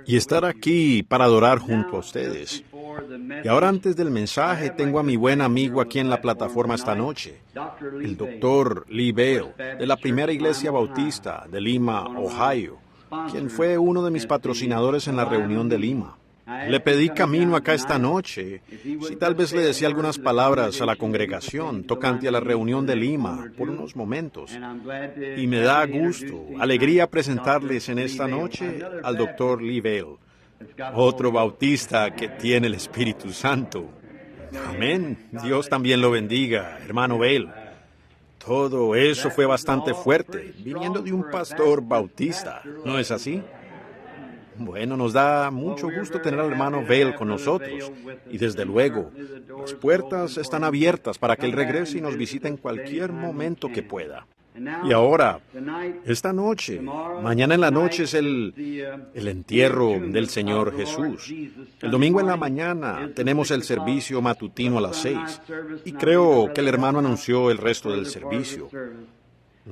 y estar aquí para adorar junto a ustedes. Y ahora, antes del mensaje, tengo a mi buen amigo aquí en la plataforma esta noche, el Dr. Lee Vail, de la Primera Iglesia Bautista de Lima, Ohio, quien fue uno de mis patrocinadores en la reunión de Lima. Le pedí camino acá esta noche, si tal vez le decía algunas palabras a la congregación tocante a la reunión de Lima por unos momentos. Y me da gusto, alegría presentarles en esta noche al Dr. Lee Vail, otro bautista que tiene el Espíritu Santo. Amén. Dios también lo bendiga, hermano Vail. Todo eso fue bastante fuerte, viniendo de un pastor bautista, ¿no es así? Bueno, nos da mucho gusto tener al hermano Vail con nosotros. Y desde luego, las puertas están abiertas para que él regrese y nos visite en cualquier momento que pueda. Y ahora, esta noche, mañana en la noche es el entierro del Señor Jesús. El domingo en la mañana tenemos el servicio matutino a las 6. Y creo que el hermano anunció el resto del servicio.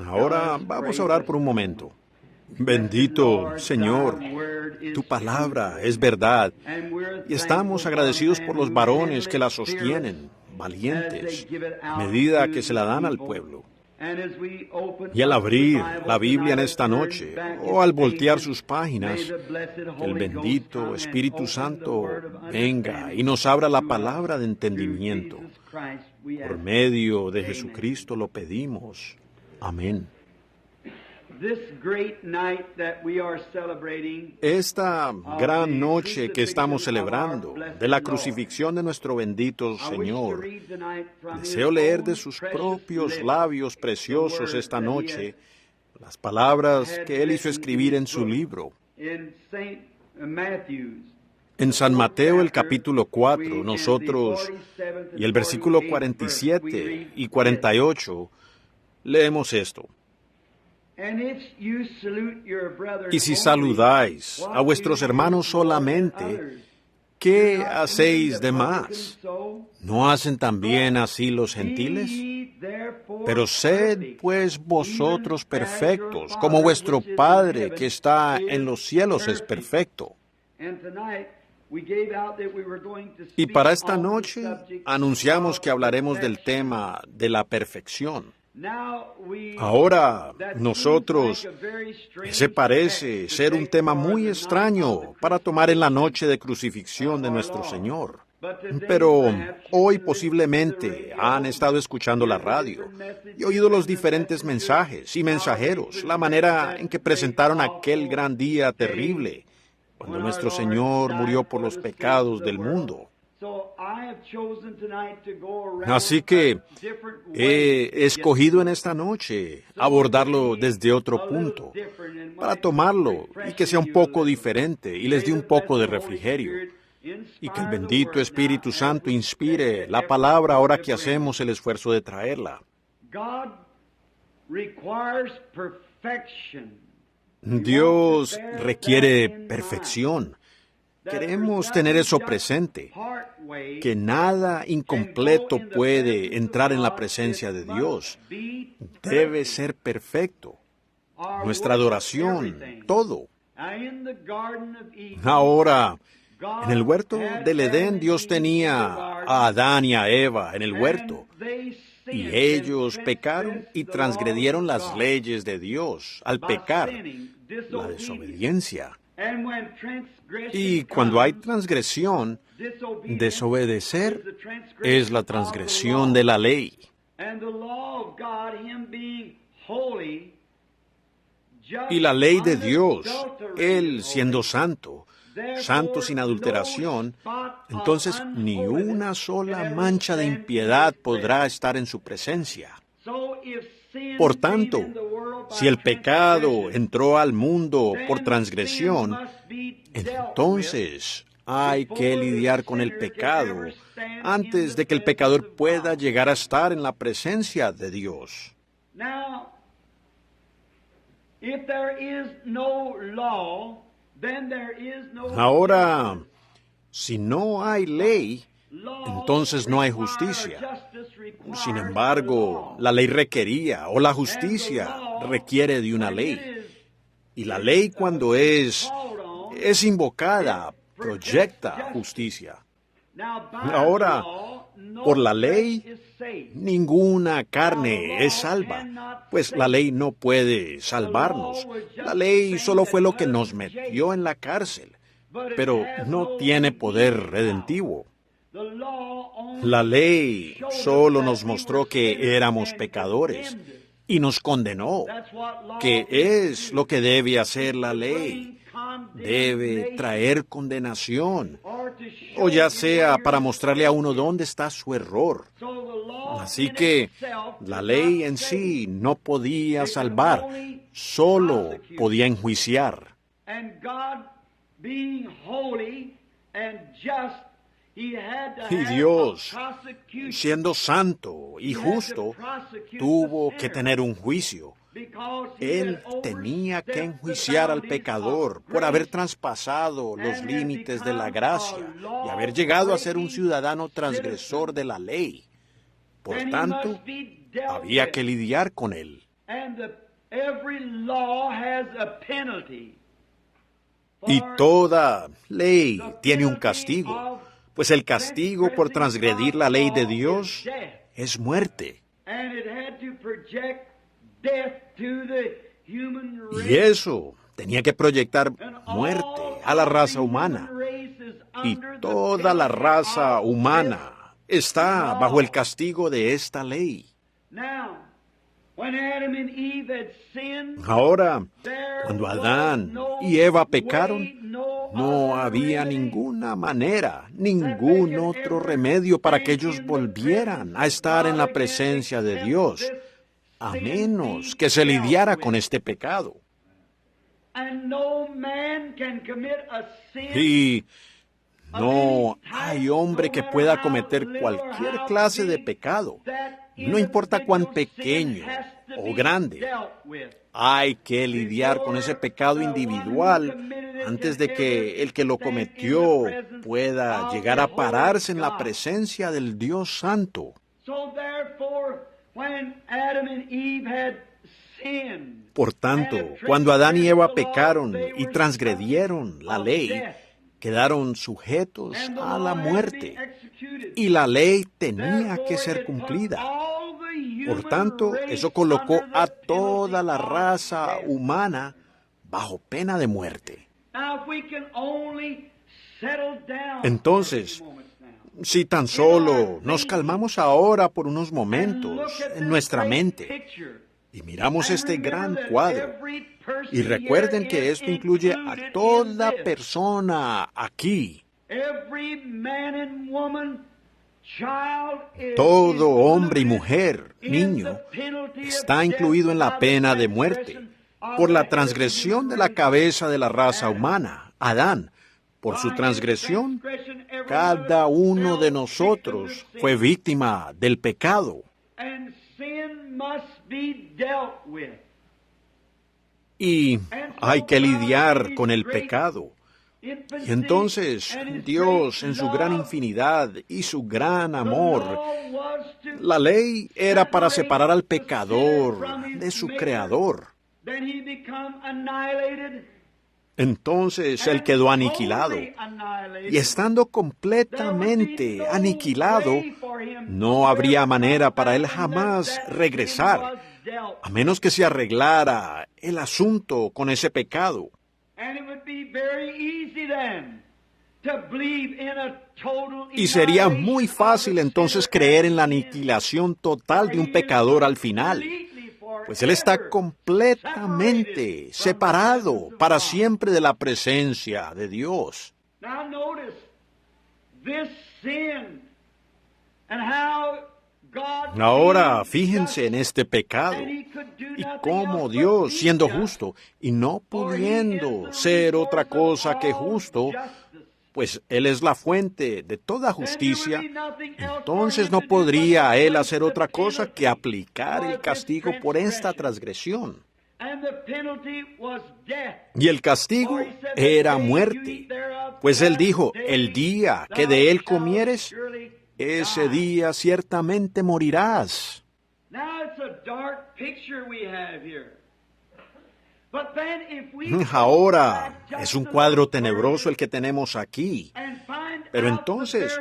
Ahora vamos a orar por un momento. Bendito Señor, tu palabra es verdad, y estamos agradecidos por los varones que la sostienen, valientes, a medida que se la dan al pueblo. Y al abrir la Biblia en esta noche, o al voltear sus páginas, que el bendito Espíritu Santo venga y nos abra la palabra de entendimiento. Por medio de Jesucristo lo pedimos. Amén. Esta gran noche que estamos celebrando de la crucifixión de nuestro bendito Señor, deseo leer de sus propios labios preciosos esta noche las palabras que Él hizo escribir en su libro. En San Mateo, el capítulo 4, nosotros, y el versículo 47 y 48, leemos esto. Y si saludáis a vuestros hermanos solamente, ¿qué hacéis de más? ¿No hacen también así los gentiles? Pero sed pues vosotros perfectos, como vuestro Padre que está en los cielos es perfecto. Y para esta noche anunciamos que hablaremos del tema de la perfección. Ahora, nosotros, ese parece ser un tema muy extraño para tomar en la noche de crucifixión de nuestro Señor. Pero hoy posiblemente han estado escuchando la radio y oído los diferentes mensajes y mensajeros, la manera en que presentaron aquel gran día terrible, cuando nuestro Señor murió por los pecados del mundo. Así que he escogido en esta noche abordarlo desde otro punto, para tomarlo y que sea un poco diferente y les dé un poco de refrigerio. Y que el bendito Espíritu Santo inspire la palabra ahora que hacemos el esfuerzo de traerla. Dios requiere perfección. Queremos tener eso presente, que nada incompleto puede entrar en la presencia de Dios. Debe ser perfecto. Nuestra adoración, todo. Ahora, en el huerto del Edén, Dios tenía a Adán y a Eva en el huerto, y ellos pecaron y transgredieron las leyes de Dios al pecar, la desobediencia. Y cuando hay transgresión, desobedecer es la transgresión de la ley. Y la ley de Dios, Él siendo santo, santo sin adulteración, entonces ni una sola mancha de impiedad podrá estar en su presencia. Por tanto, si el pecado entró al mundo por transgresión, entonces hay que lidiar con el pecado antes de que el pecador pueda llegar a estar en la presencia de Dios. Ahora, si no hay ley, entonces no hay justicia. Sin embargo, la ley requería, o la justicia requiere de una ley. Y la ley, cuando es es invocada, proyecta justicia. Ahora, por la ley, ninguna carne es salva, pues la ley no puede salvarnos. La ley solo fue lo que nos metió en la cárcel, pero no tiene poder redentivo. La ley solo nos mostró que éramos pecadores y nos condenó, que es lo que debe hacer la ley. Debe traer condenación, o ya sea para mostrarle a uno dónde está su error. Así que la ley en sí no podía salvar, solo podía enjuiciar. Y Dios, siendo santo y justo, tuvo que tener un juicio. Él tenía que enjuiciar al pecador por haber traspasado los límites de la gracia y haber llegado a ser un ciudadano transgresor de la ley. Por tanto, había que lidiar con él. Y toda ley tiene un castigo, pues el castigo por transgredir la ley de Dios es muerte. Y eso tenía que proyectar muerte a la raza humana. Y toda la raza humana está bajo el castigo de esta ley. Ahora, cuando Adán y Eva pecaron, no había ninguna manera, ningún otro remedio para que ellos volvieran a estar en la presencia de Dios, a menos que se lidiara con este pecado. Y no hay hombre que pueda cometer cualquier clase de pecado, no importa cuán pequeño o grande. Hay que lidiar con ese pecado individual antes de que el que lo cometió pueda llegar a pararse en la presencia del Dios Santo. Por tanto, cuando Adán y Eva pecaron y transgredieron la ley, quedaron sujetos a la muerte, y la ley tenía que ser cumplida. Por tanto, eso colocó a toda la raza humana bajo pena de muerte. Entonces, si tan solo nos calmamos ahora por unos momentos en nuestra mente y miramos este gran cuadro, y recuerden que esto incluye a toda persona aquí. Todo hombre y mujer, niño, está incluido en la pena de muerte por la transgresión de la cabeza de la raza humana, Adán. Por su transgresión, cada uno de nosotros fue víctima del pecado. Y hay que lidiar con el pecado. Y entonces Dios, en su gran infinidad y su gran amor, la ley era para separar al pecador de su Creador. Entonces Él quedó aniquilado. Y estando completamente aniquilado, no habría manera para Él jamás regresar, a menos que se arreglara el asunto con ese pecado. Y sería muy fácil entonces creer en la aniquilación total de un pecador al final, pues él está completamente separado para siempre de la presencia de Dios. Ahora, fíjense en este pecado y cómo Dios, siendo justo y no pudiendo ser otra cosa que justo, pues Él es la fuente de toda justicia, entonces no podría Él hacer otra cosa que aplicar el castigo por esta transgresión. Y el castigo era muerte, pues Él dijo, el día que de él comieres, ese día ciertamente morirás. Ahora es un cuadro tenebroso el que tenemos aquí. Pero entonces,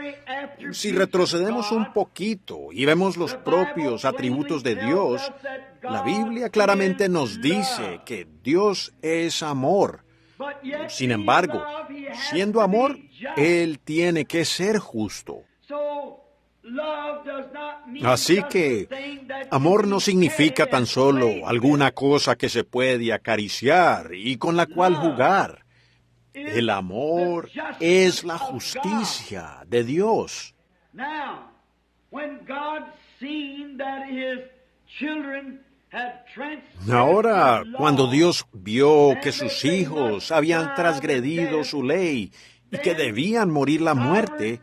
si retrocedemos un poquito y vemos los propios atributos de Dios, la Biblia claramente nos dice que Dios es amor. Sin embargo, siendo amor, Él tiene que ser justo. Así que amor no significa tan solo alguna cosa que se puede acariciar y con la cual jugar. El amor es la justicia de Dios. Ahora, cuando Dios vio que sus hijos habían transgredido su ley y que debían morir la muerte,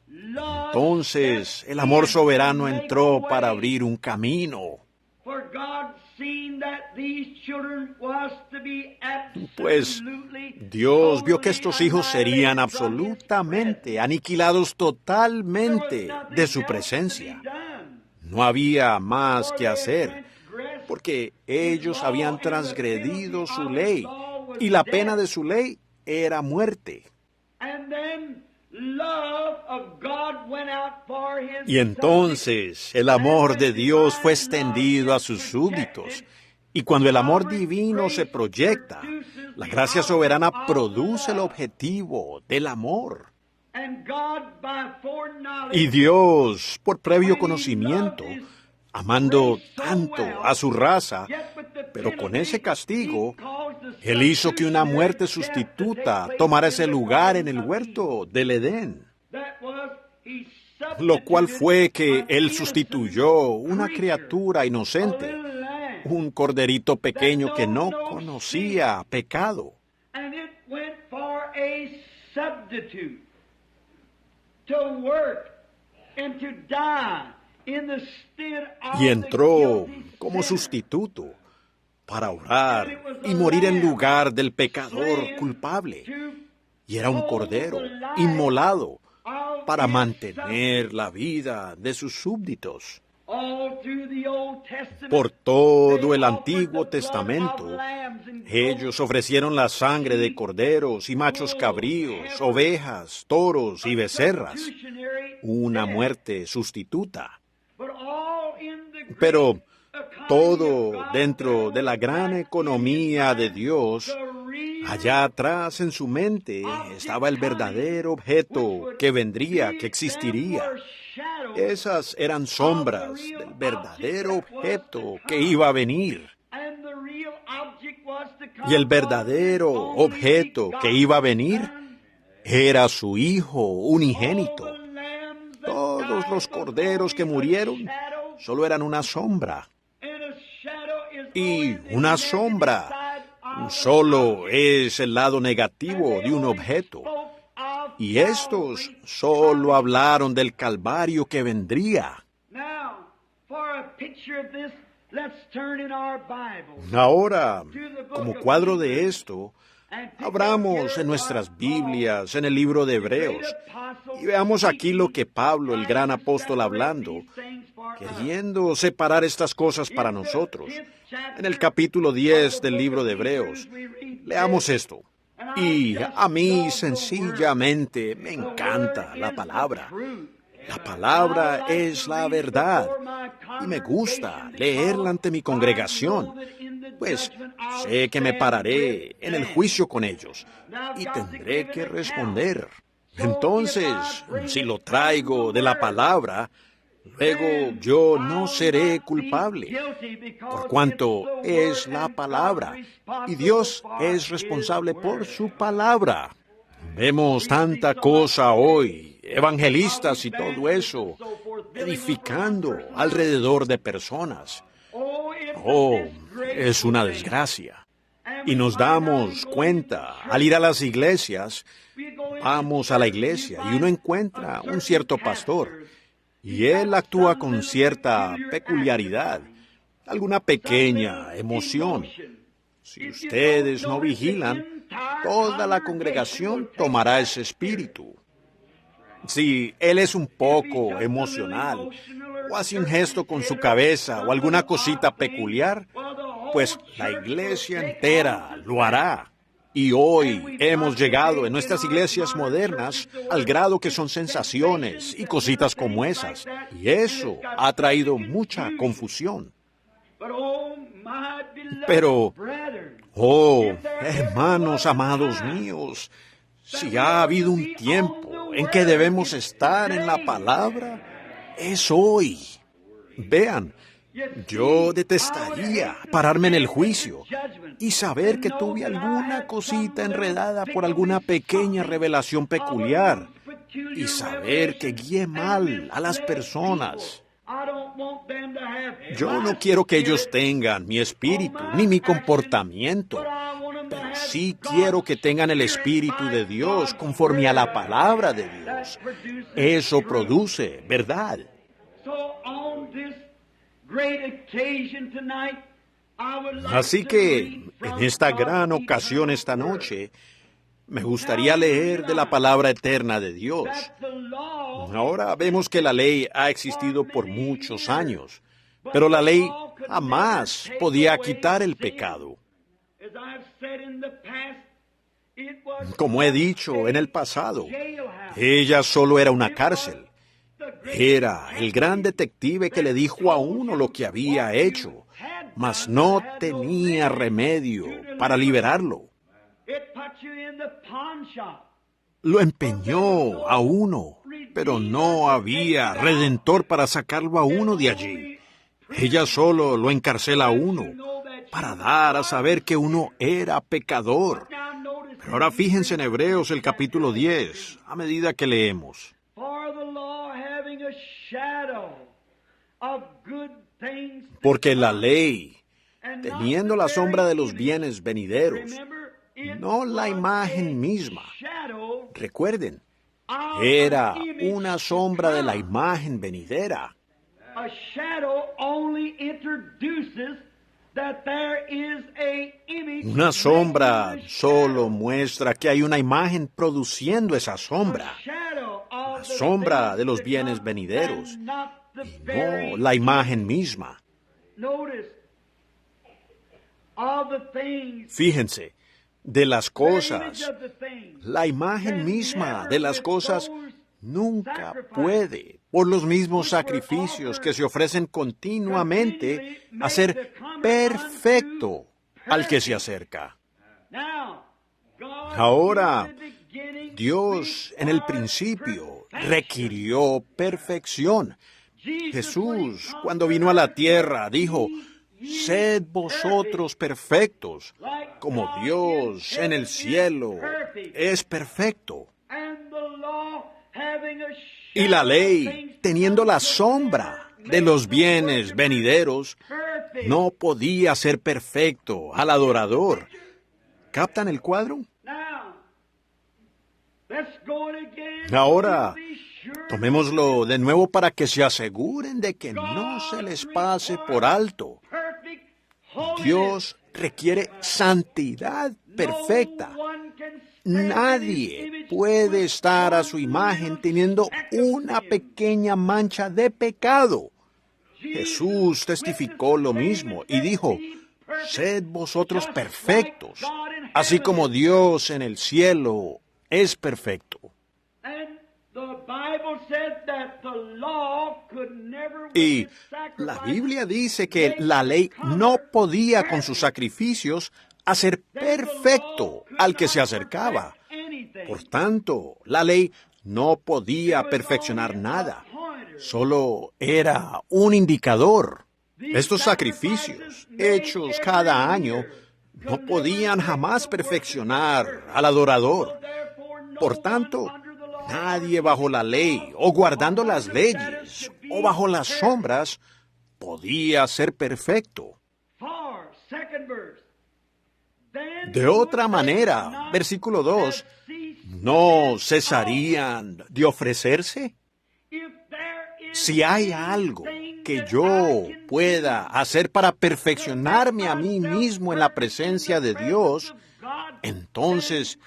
entonces el amor soberano entró para abrir un camino. Pues Dios vio que estos hijos serían absolutamente aniquilados totalmente de su presencia. No había más que hacer, porque ellos habían transgredido su ley, y la pena de su ley era muerte. Y entonces el amor de Dios fue extendido a sus súbditos. Y cuando el amor divino se proyecta, la gracia soberana produce el objetivo del amor. Y Dios, por previo conocimiento, amando tanto a su raza, pero con ese castigo, Él hizo que una muerte sustituta tomara ese lugar en el huerto del Edén. Lo cual fue que Él sustituyó una criatura inocente, un corderito pequeño que no conocía pecado. Y entró como sustituto para orar y morir en lugar del pecador culpable. Y era un cordero inmolado para mantener la vida de sus súbditos. Por todo el Antiguo Testamento, ellos ofrecieron la sangre de corderos y machos cabríos, ovejas, toros y becerras, una muerte sustituta. Pero todo dentro de la gran economía de Dios, allá atrás en su mente estaba el verdadero objeto que vendría, que existiría. Esas eran sombras del verdadero objeto que iba a venir. Y el verdadero objeto que iba a venir era su Hijo unigénito. Todos los corderos que murieron solo eran una sombra. Y una sombra solo es el lado negativo de un objeto. Y estos solo hablaron del Calvario que vendría. Ahora, como cuadro de esto, abramos en nuestras Biblias, en el libro de Hebreos, y veamos aquí lo que Pablo, el gran apóstol, hablando, queriendo separar estas cosas para nosotros. En el capítulo 10 del libro de Hebreos, leamos esto. Y a mí sencillamente me encanta la palabra. La palabra es la verdad y me gusta leerla ante mi congregación, pues sé que me pararé en el juicio con ellos y tendré que responder. Entonces, si lo traigo de la palabra, luego yo no seré culpable, por cuanto es la palabra, y Dios es responsable por su palabra. Vemos tanta cosa hoy, evangelistas y todo eso, edificando alrededor de personas. Oh, es una desgracia. Y nos damos cuenta, al ir a las iglesias, vamos a la iglesia y uno encuentra un cierto pastor, y él actúa con cierta peculiaridad, alguna pequeña emoción. Si ustedes no vigilan, toda la congregación tomará ese espíritu. Si él es un poco emocional, o hace un gesto con su cabeza, o alguna cosita peculiar, pues la iglesia entera lo hará. Y hoy hemos llegado en nuestras iglesias modernas al grado que son sensaciones y cositas como esas. Y eso ha traído mucha confusión. Pero, hermanos amados míos, si ha habido un tiempo en que debemos estar en la palabra, es hoy. Vean, yo detestaría pararme en el juicio y saber que tuve alguna cosita enredada por alguna pequeña revelación peculiar y saber que guié mal a las personas. Yo no quiero que ellos tengan mi espíritu ni mi comportamiento, pero sí quiero que tengan el Espíritu de Dios conforme a la palabra de Dios. Eso produce verdad. Así que, en esta gran ocasión esta noche, me gustaría leer de la palabra eterna de Dios. Ahora vemos que la ley ha existido por muchos años, pero la ley jamás podía quitar el pecado. Como he dicho en el pasado, ella solo era una cárcel. Era el gran detective que le dijo a uno lo que había hecho, mas no tenía remedio para liberarlo. Lo empeñó a uno, pero no había redentor para sacarlo a uno de allí. Ella solo lo encarcela a uno, para dar a saber que uno era pecador. Pero ahora fíjense en Hebreos el capítulo 10, a medida que leemos. Porque la ley, teniendo la sombra de los bienes venideros, no la imagen misma. Recuerden, era una sombra de la imagen venidera. Una sombra solo muestra que hay una imagen produciendo esa sombra. La sombra de los bienes venideros, y no la imagen misma. Fíjense, de las cosas, la imagen misma de las cosas nunca puede, por los mismos sacrificios que se ofrecen continuamente, hacer perfecto al que se acerca. Ahora, Dios en el principio requirió perfección. Jesús, cuando vino a la tierra, dijo: sed vosotros perfectos, como Dios en el cielo es perfecto. Y la ley, teniendo la sombra de los bienes venideros, no podía ser perfecto al adorador. ¿Captan el cuadro? Ahora, tomémoslo de nuevo para que se aseguren de que no se les pase por alto. Dios requiere santidad perfecta. Nadie puede estar a su imagen teniendo una pequeña mancha de pecado. Jesús testificó lo mismo y dijo: sed vosotros perfectos, así como Dios en el cielo es perfecto. Y la Biblia dice que la ley no podía con sus sacrificios hacer perfecto al que se acercaba. Por tanto, la ley no podía perfeccionar nada, solo era un indicador. Estos sacrificios, hechos cada año, no podían jamás perfeccionar al adorador. Por tanto, nadie bajo la ley, o guardando las leyes, o bajo las sombras, podía ser perfecto. De otra manera, versículo 2, ¿no cesarían de ofrecerse? Si hay algo que yo pueda hacer para perfeccionarme a mí mismo en la presencia de Dios, entonces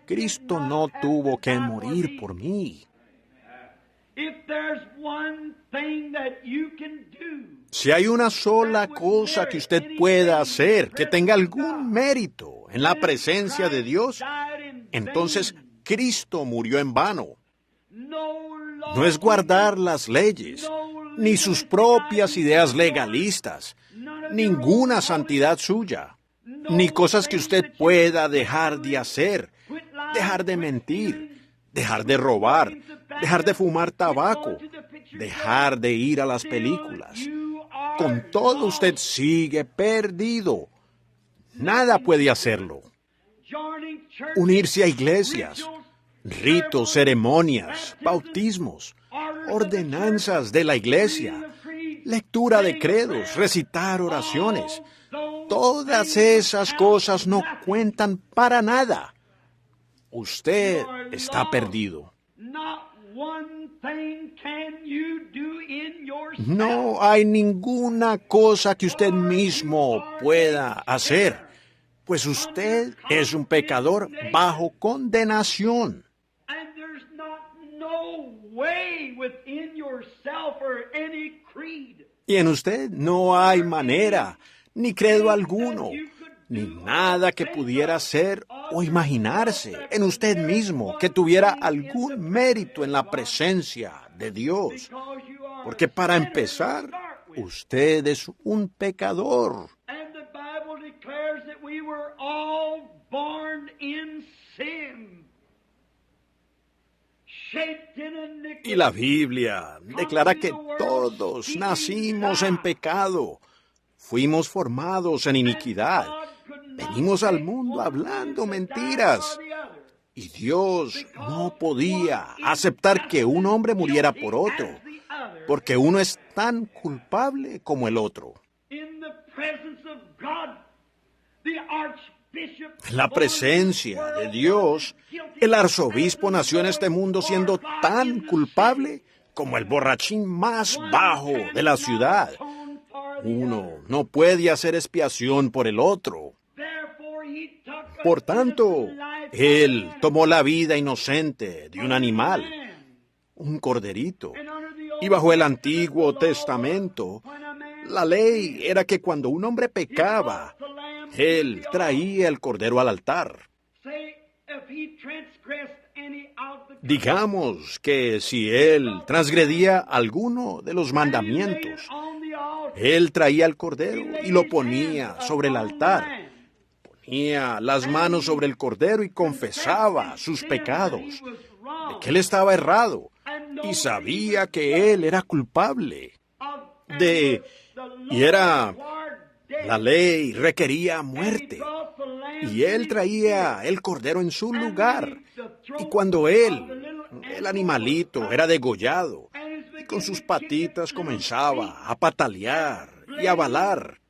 Cristo no tuvo que morir por mí. Si hay una sola cosa que usted pueda hacer que tenga algún mérito en la presencia de Dios, entonces Cristo murió en vano. No es guardar las leyes, ni sus propias ideas legalistas, ninguna santidad suya, ni cosas que usted pueda dejar de hacer, dejar de mentir, dejar de robar, dejar de fumar tabaco, dejar de ir a las películas. Con todo usted sigue perdido. Nada puede hacerlo. Unirse a iglesias, ritos, ceremonias, bautismos, ordenanzas de la iglesia, lectura de credos, recitar oraciones. Todas esas cosas no cuentan para nada. Usted está perdido. No hay ninguna cosa que usted mismo pueda hacer, pues usted es un pecador bajo condenación. Y en usted no hay manera, ni credo alguno, ni nada que pudiera ser o imaginarse en usted mismo que tuviera algún mérito en la presencia de Dios. Porque para empezar, usted es un pecador. Y la Biblia declara que todos nacimos en pecado. Fuimos formados en iniquidad. Venimos al mundo hablando mentiras. Y Dios no podía aceptar que un hombre muriera por otro, porque uno es tan culpable como el otro. En la presencia de Dios, el arzobispo nació en este mundo siendo tan culpable como el borrachín más bajo de la ciudad. Uno no puede hacer expiación por el otro. Por tanto, Él tomó la vida inocente de un animal, un corderito. Y bajo el Antiguo Testamento, la ley era que cuando un hombre pecaba, Él traía el cordero al altar. Digamos que si Él transgredía alguno de los mandamientos, Él traía el cordero y lo ponía sobre el altar. Ponía las manos sobre el cordero y confesaba sus pecados, de que él estaba errado y sabía que él era culpable. La ley requería muerte, y él traía el cordero en su lugar. Y cuando el animalito, era degollado, y con sus patitas comenzaba a patalear y a balar,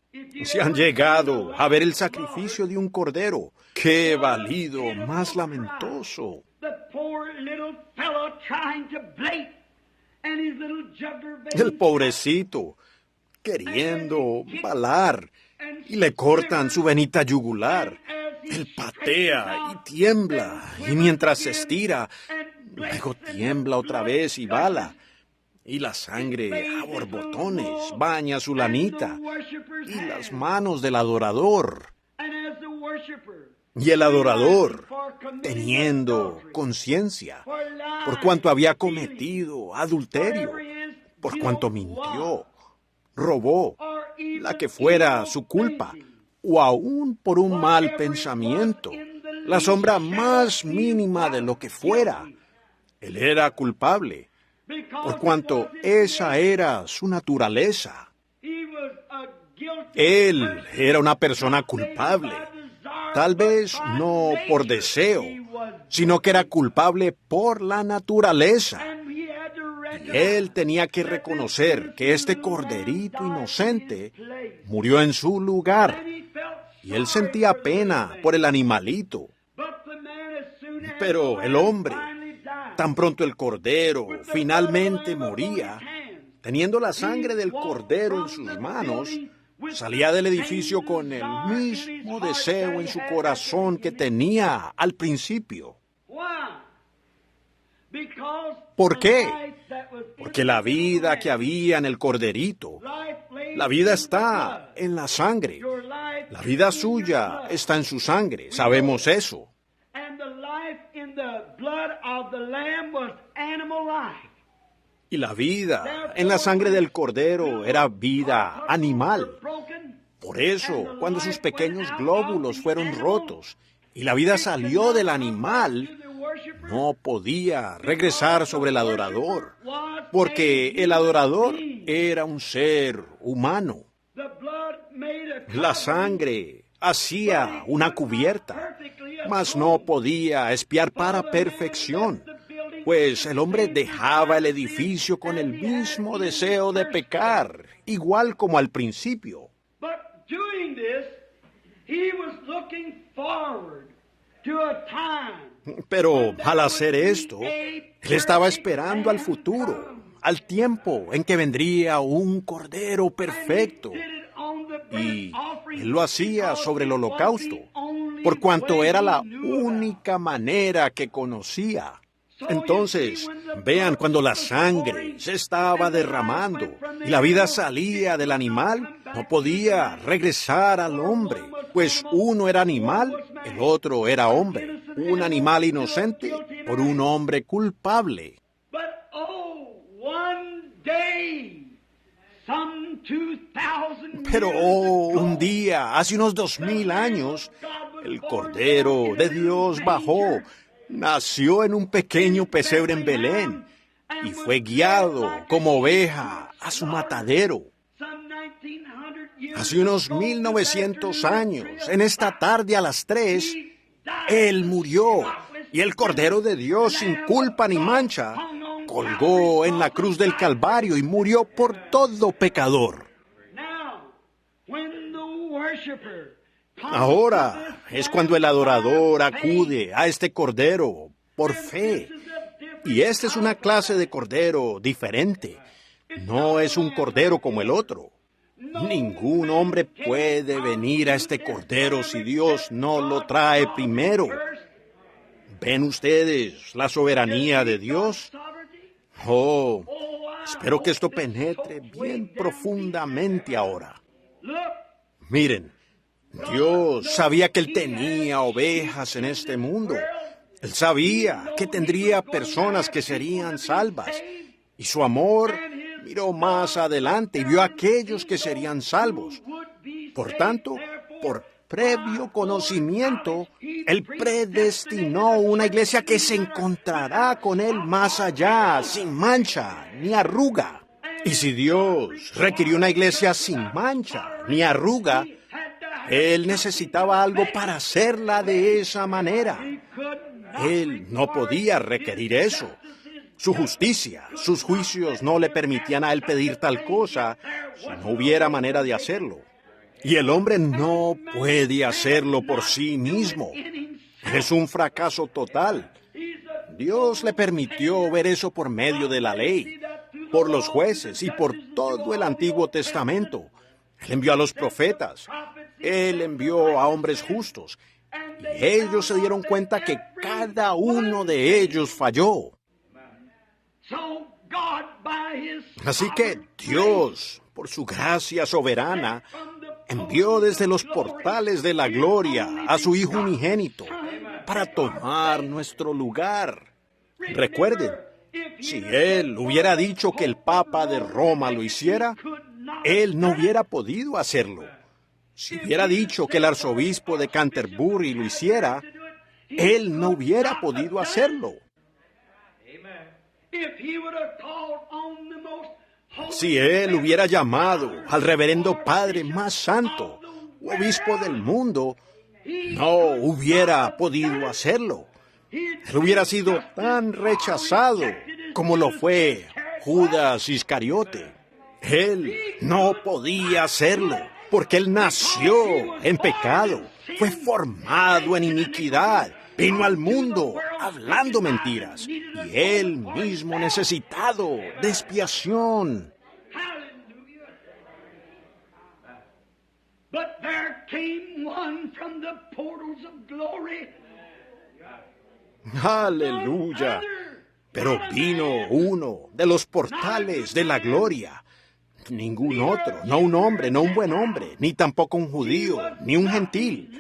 si han llegado a ver el sacrificio de un cordero, ¡qué balido más lamentoso! El pobrecito, queriendo balar, y le cortan su venita yugular. Él patea y tiembla, y mientras se estira, luego tiembla otra vez y bala. Y la sangre a borbotones baña su lanita y las manos del adorador. Y el adorador, teniendo conciencia, por cuanto había cometido adulterio, por cuanto mintió, robó, la que fuera su culpa, o aún por un mal pensamiento, la sombra más mínima de lo que fuera, él era culpable. Por cuanto esa era su naturaleza. Él era una persona culpable, tal vez no por deseo, sino que era culpable por la naturaleza. Y él tenía que reconocer que este corderito inocente murió en su lugar, y él sentía pena por el animalito. Pero el hombre, tan pronto el cordero finalmente moría, teniendo la sangre del cordero en sus manos, salía del edificio con el mismo deseo en su corazón que tenía al principio. ¿Por qué? porque la vida que había en el corderito, la vida está en la sangre. La vida suya está en su sangre, sabemos eso. Y la vida en la sangre del cordero era vida animal. Por eso, cuando sus pequeños glóbulos fueron rotos y la vida salió del animal, no podía regresar sobre el adorador, porque el adorador era un ser humano. La sangre hacía una cubierta, mas no podía espiar para perfección, pues el hombre dejaba el edificio con el mismo deseo de pecar, igual como al principio. Pero al hacer esto, él estaba esperando al futuro, al tiempo en que vendría un cordero perfecto. Y él lo hacía sobre el holocausto, por cuanto era la única manera que conocía. Entonces, vean, cuando la sangre se estaba derramando y la vida salía del animal, no podía regresar al hombre, pues uno era animal, el otro era hombre. Un animal inocente por un hombre culpable. Pero un día, hace unos 2000 años, el Cordero de Dios bajó, nació en un pequeño pesebre en Belén y fue guiado como oveja a su matadero. Hace unos 1900 años, en esta tarde a las 3, Él murió y el Cordero de Dios sin culpa ni mancha colgó en la cruz del Calvario y murió por todo pecador. Ahora es cuando el adorador acude a este Cordero por fe. Y esta es una clase de Cordero diferente. No es un Cordero como el otro. Ningún hombre puede venir a este Cordero si Dios no lo trae primero. ¿Ven ustedes la soberanía de Dios? Oh, espero que esto penetre bien profundamente ahora. Miren, Dios sabía que Él tenía ovejas en este mundo. Él sabía que tendría personas que serían salvas. Y su amor miró más adelante y vio a aquellos que serían salvos. Por tanto, por previo conocimiento, Él predestinó una iglesia que se encontrará con Él más allá, sin mancha ni arruga. Y si Dios requirió una iglesia sin mancha ni arruga, Él necesitaba algo para hacerla de esa manera. Él no podía requerir eso. Su justicia, sus juicios no le permitían a Él pedir tal cosa si no hubiera manera de hacerlo. Y el hombre no puede hacerlo por sí mismo. Es un fracaso total. Dios le permitió ver eso por medio de la ley, por los jueces y por todo el Antiguo Testamento. Él envió a los profetas. Él envió a hombres justos. Y ellos se dieron cuenta que cada uno de ellos falló. Así que Dios, por su gracia soberana, envió desde los portales de la gloria a su Hijo unigénito para tomar nuestro lugar. Recuerden, si Él hubiera dicho que el Papa de Roma lo hiciera, Él no hubiera podido hacerlo. Si hubiera dicho que el arzobispo de Canterbury lo hiciera, Él no hubiera podido hacerlo. Si Él hubiera llamado al reverendo padre más santo, obispo del mundo, no hubiera podido hacerlo. Él hubiera sido tan rechazado como lo fue Judas Iscariote. Él no podía hacerlo, porque Él nació en pecado, fue formado en iniquidad, vino al mundo hablando mentiras, y Él mismo necesitado de expiación. But there came one from the portals of glory. Aleluya. Pero vino uno de los portales de la gloria. Ningún otro, no un hombre, no un buen hombre, ni tampoco un judío, ni un gentil.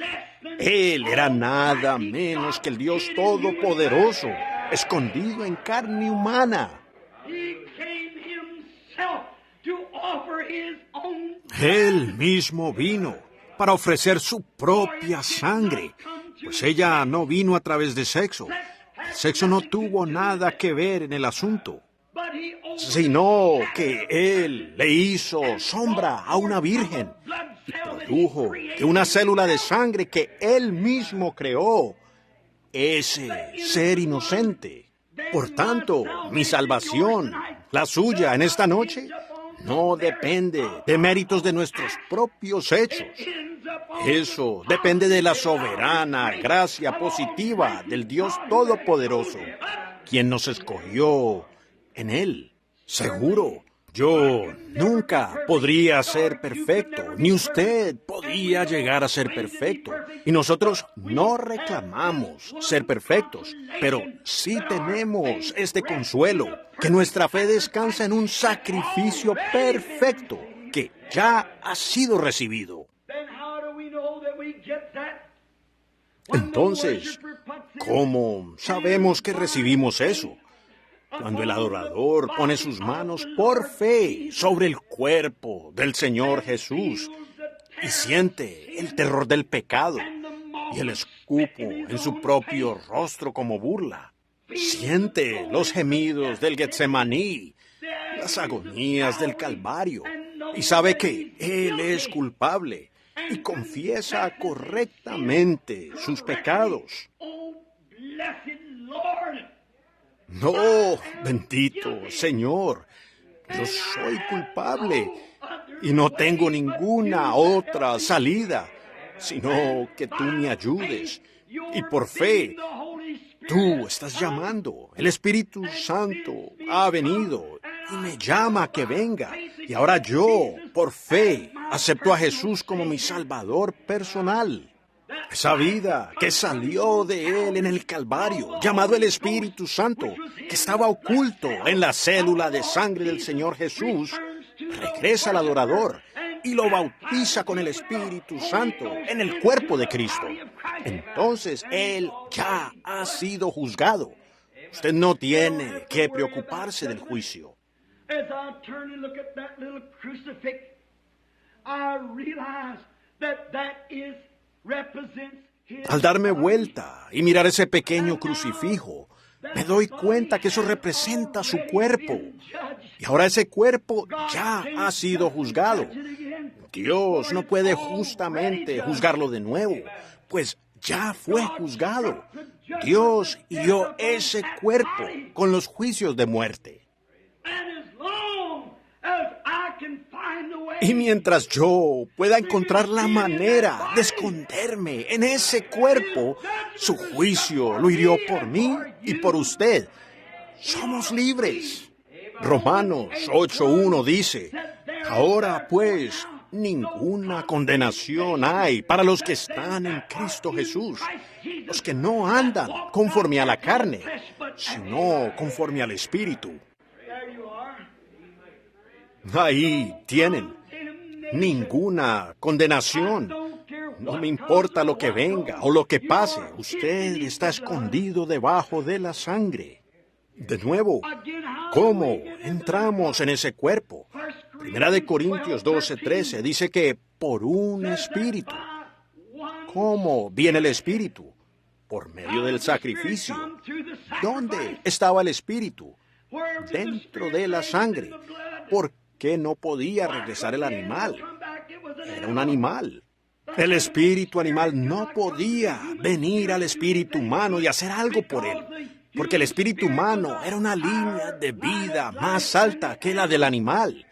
Él era nada menos que el Dios Todopoderoso, escondido en carne humana. Él mismo vino para ofrecer su propia sangre, pues ella no vino a través de sexo. El sexo no tuvo nada que ver en el asunto, sino que Él le hizo sombra a una virgen y produjo que una célula de sangre que Él mismo creó, ese ser inocente. Por tanto, mi salvación, la suya en esta noche, no depende de méritos de nuestros propios hechos. Eso depende de la soberana gracia positiva del Dios Todopoderoso, quien nos escogió en Él. Seguro, yo nunca podría ser perfecto, ni usted podía llegar a ser perfecto. Y nosotros no reclamamos ser perfectos, pero sí tenemos este consuelo, que nuestra fe descansa en un sacrificio perfecto que ya ha sido recibido. Entonces, ¿cómo sabemos que recibimos eso? Cuando el adorador pone sus manos por fe sobre el cuerpo del Señor Jesús y siente el terror del pecado y el escupo en su propio rostro como burla. Siente los gemidos del Getsemaní, las agonías del Calvario, y sabe que Él es culpable y confiesa correctamente sus pecados. No, bendito Señor, yo soy culpable y no tengo ninguna otra salida, sino que tú me ayudes. Y por fe, tú estás llamando. El Espíritu Santo ha venido y me llama a que venga. Y ahora yo, por fe, acepto a Jesús como mi Salvador personal. Esa vida que salió de Él en el Calvario, llamado el Espíritu Santo, que estaba oculto en la célula de sangre del Señor Jesús, regresa al adorador y lo bautiza con el Espíritu Santo en el cuerpo de Cristo. Entonces Él ya ha sido juzgado. Usted no tiene que preocuparse del juicio. Al darme vuelta y mirar ese pequeño crucifijo, me doy cuenta que eso representa su cuerpo. Y ahora ese cuerpo ya ha sido juzgado. Dios no puede justamente juzgarlo de nuevo, pues ya fue juzgado. Dios hirió ese cuerpo con los juicios de muerte. Y mientras yo pueda encontrar la manera de esconderme en ese cuerpo, su juicio lo hirió por mí y por usted. Somos libres. Romanos 8:1 dice, ahora pues ninguna condenación hay para los que están en Cristo Jesús, los que no andan conforme a la carne, sino conforme al Espíritu. Ahí tienen. Ninguna condenación. No me importa lo que venga o lo que pase. Usted está escondido debajo de la sangre. De nuevo, ¿cómo entramos en ese cuerpo? Primera de Corintios 12:13 dice que por un espíritu. ¿Cómo viene el espíritu? Por medio del sacrificio. ¿Dónde estaba el espíritu? Dentro de la sangre. ¿Por qué no podía regresar el animal? Era un animal. El espíritu animal no podía venir al espíritu humano y hacer algo por él, porque el espíritu humano era una línea de vida más alta que la del animal.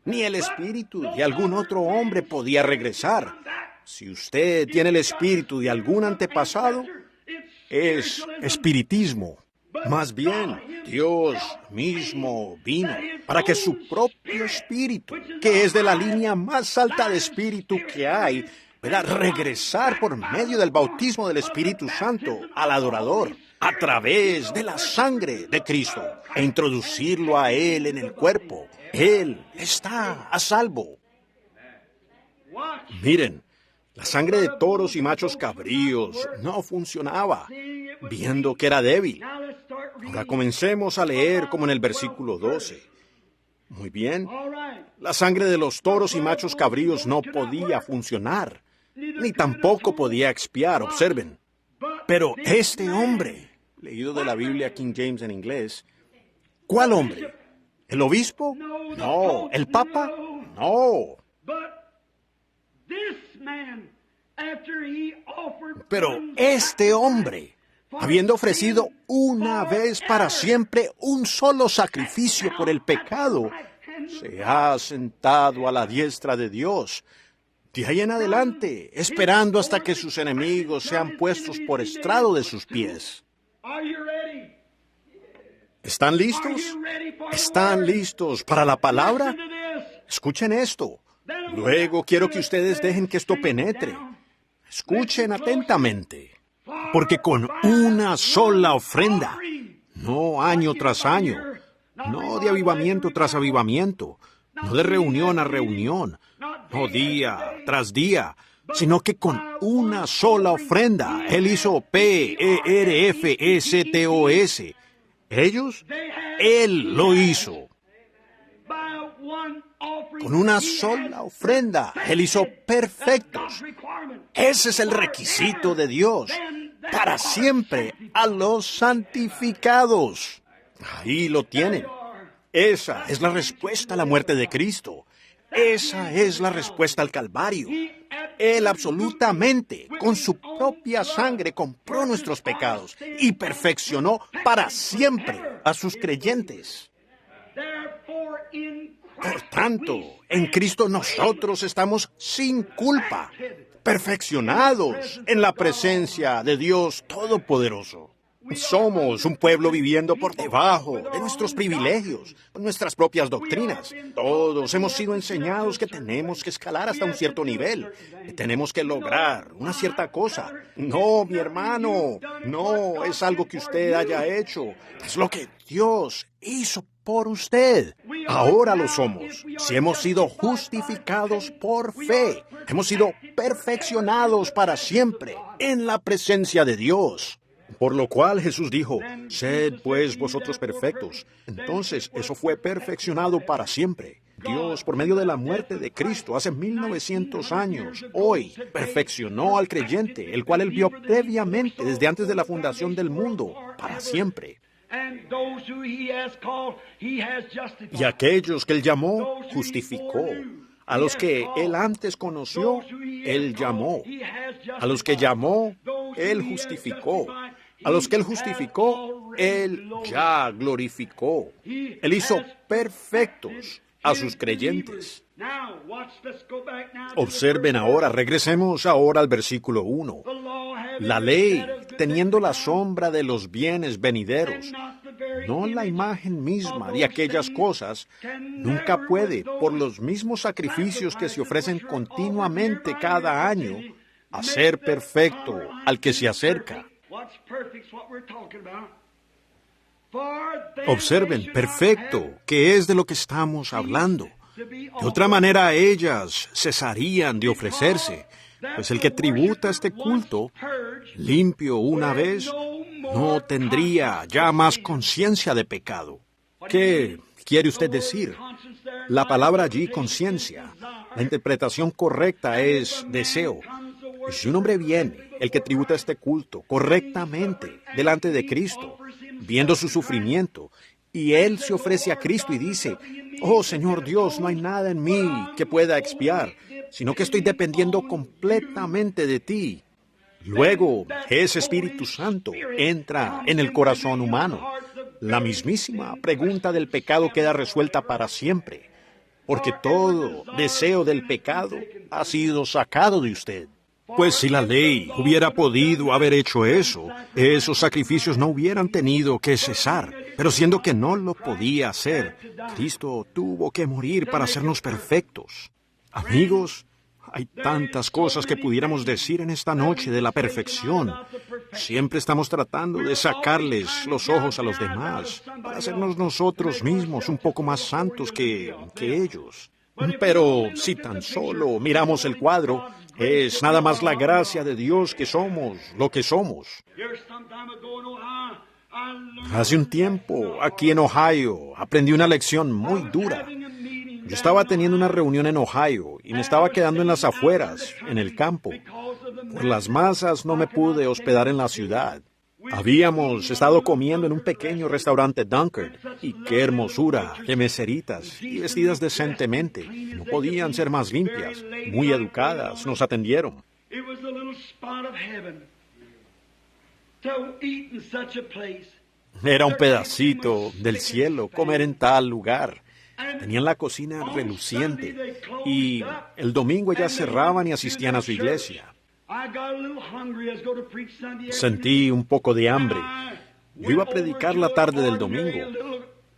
Ni el espíritu de algún otro hombre podía regresar. Si usted tiene el espíritu de algún antepasado, es espiritismo. Más bien, Dios mismo vino para que su propio espíritu, que es de la línea más alta de espíritu que hay, pueda regresar por medio del bautismo del Espíritu Santo al adorador. a través de la sangre de Cristo e introducirlo a Él en el cuerpo. Él está a salvo. Miren, la sangre de toros y machos cabríos no funcionaba, viendo que era débil. Ahora comencemos a leer como en el versículo 12. Muy bien, la sangre de los toros y machos cabríos no podía funcionar, ni tampoco podía expiar, observen. Pero este hombre, leído de la Biblia King James en inglés, ¿cuál hombre? ¿El obispo? No. ¿El papa? No. Pero este hombre, habiendo ofrecido una vez para siempre un solo sacrificio por el pecado, se ha sentado a la diestra de Dios. De ahí en adelante, esperando hasta que sus enemigos sean puestos por estrado de sus pies. ¿Están listos? ¿Están listos para la palabra? Escuchen esto. Luego quiero que ustedes dejen que esto penetre. Escuchen atentamente. Porque con una sola ofrenda, no año tras año, no de avivamiento tras avivamiento, no de reunión a reunión, no día tras día, sino que con una sola ofrenda, Él hizo PERFESTOS. Ellos, Él lo hizo. Con una sola ofrenda, Él hizo perfectos. Ese es el requisito de Dios, para siempre, a los santificados. Ahí lo tienen. Esa es la respuesta a la muerte de Cristo. Esa es la respuesta al Calvario. Él absolutamente, con su propia sangre, compró nuestros pecados y perfeccionó para siempre a sus creyentes. Por tanto, en Cristo nosotros estamos sin culpa, perfeccionados en la presencia de Dios Todopoderoso. Somos un pueblo viviendo por debajo de nuestros privilegios, nuestras propias doctrinas. Todos hemos sido enseñados que tenemos que escalar hasta un cierto nivel, que tenemos que lograr una cierta cosa. No, mi hermano, no es algo que usted haya hecho, es lo que Dios hizo por usted. Ahora lo somos. Si hemos sido justificados por fe, hemos sido perfeccionados para siempre en la presencia de Dios. Por lo cual Jesús dijo, sed pues vosotros perfectos. Entonces eso fue perfeccionado para siempre. Dios, por medio de la muerte de Cristo hace 1900 años, hoy, perfeccionó al creyente, el cual Él vio previamente desde antes de la fundación del mundo, para siempre. Y aquellos que Él llamó, justificó. A los que Él antes conoció, Él llamó. A los que llamó, Él justificó. A los que Él justificó, Él ya glorificó. Él hizo perfectos a sus creyentes. Observen ahora, regresemos ahora al versículo 1. La ley, teniendo la sombra de los bienes venideros, no la imagen misma de aquellas cosas, nunca puede, por los mismos sacrificios que se ofrecen continuamente cada año, hacer perfecto al que se acerca. Observen, perfecto, que es de lo que estamos hablando. De otra manera, ellas cesarían de ofrecerse, pues el que tributa este culto, limpio una vez, no tendría ya más conciencia de pecado. ¿Qué quiere usted decir? La palabra allí, conciencia, la interpretación correcta es deseo. Y si un hombre viene, el que tributa este culto, correctamente, delante de Cristo, viendo su sufrimiento, y él se ofrece a Cristo y dice, oh Señor Dios, no hay nada en mí que pueda expiar, sino que estoy dependiendo completamente de ti. Luego, ese Espíritu Santo entra en el corazón humano. La mismísima pregunta del pecado queda resuelta para siempre, porque todo deseo del pecado ha sido sacado de usted. Pues si la ley hubiera podido haber hecho eso, esos sacrificios no hubieran tenido que cesar. Pero siendo que no lo podía hacer, Cristo tuvo que morir para hacernos perfectos. Amigos, hay tantas cosas que pudiéramos decir en esta noche de la perfección. Siempre estamos tratando de sacarles los ojos a los demás, para hacernos nosotros mismos un poco más santos que ellos. Pero si tan solo miramos el cuadro, es nada más la gracia de Dios que somos lo que somos. Hace un tiempo, aquí en Ohio, aprendí una lección muy dura. Yo estaba teniendo una reunión en Ohio y me estaba quedando en las afueras, en el campo. Por las masas no me pude hospedar en la ciudad. Habíamos estado comiendo en un pequeño restaurante Dunkard, y qué hermosura, de meseritas y vestidas decentemente. No podían ser más limpias, muy educadas, nos atendieron. Era un pedacito del cielo comer en tal lugar. Tenían la cocina reluciente y el domingo ya cerraban y asistían a su iglesia. Sentí un poco de hambre. Yo iba a predicar la tarde del domingo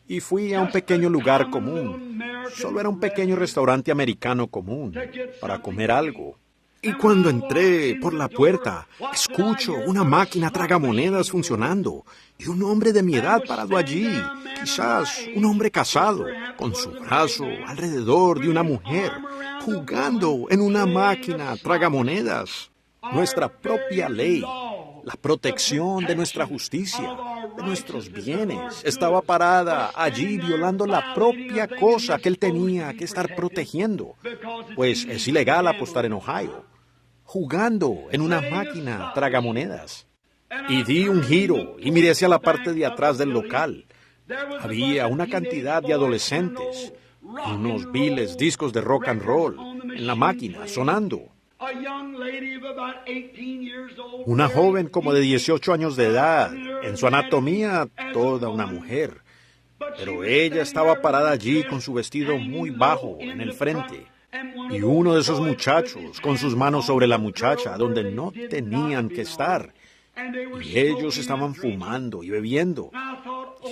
y fui a un pequeño lugar común. Solo era un pequeño restaurante americano común para comer algo. Y cuando entré por la puerta, escucho una máquina tragamonedas funcionando y un hombre de mi edad parado allí, quizás un hombre casado, con su brazo alrededor de una mujer, jugando en una máquina tragamonedas. Nuestra propia ley, la protección de nuestra justicia, de nuestros bienes, estaba parada allí violando la propia cosa que él tenía que estar protegiendo, pues es ilegal apostar en Ohio, jugando en una máquina tragamonedas. Y di un giro y miré hacia la parte de atrás del local. Había una cantidad de adolescentes y unos viles discos de rock and roll en la máquina sonando. Una joven como de 18 años de edad, en su anatomía toda una mujer, pero ella estaba parada allí con su vestido muy bajo en el frente, y uno de esos muchachos con sus manos sobre la muchacha donde no tenían que estar, y ellos estaban fumando y bebiendo.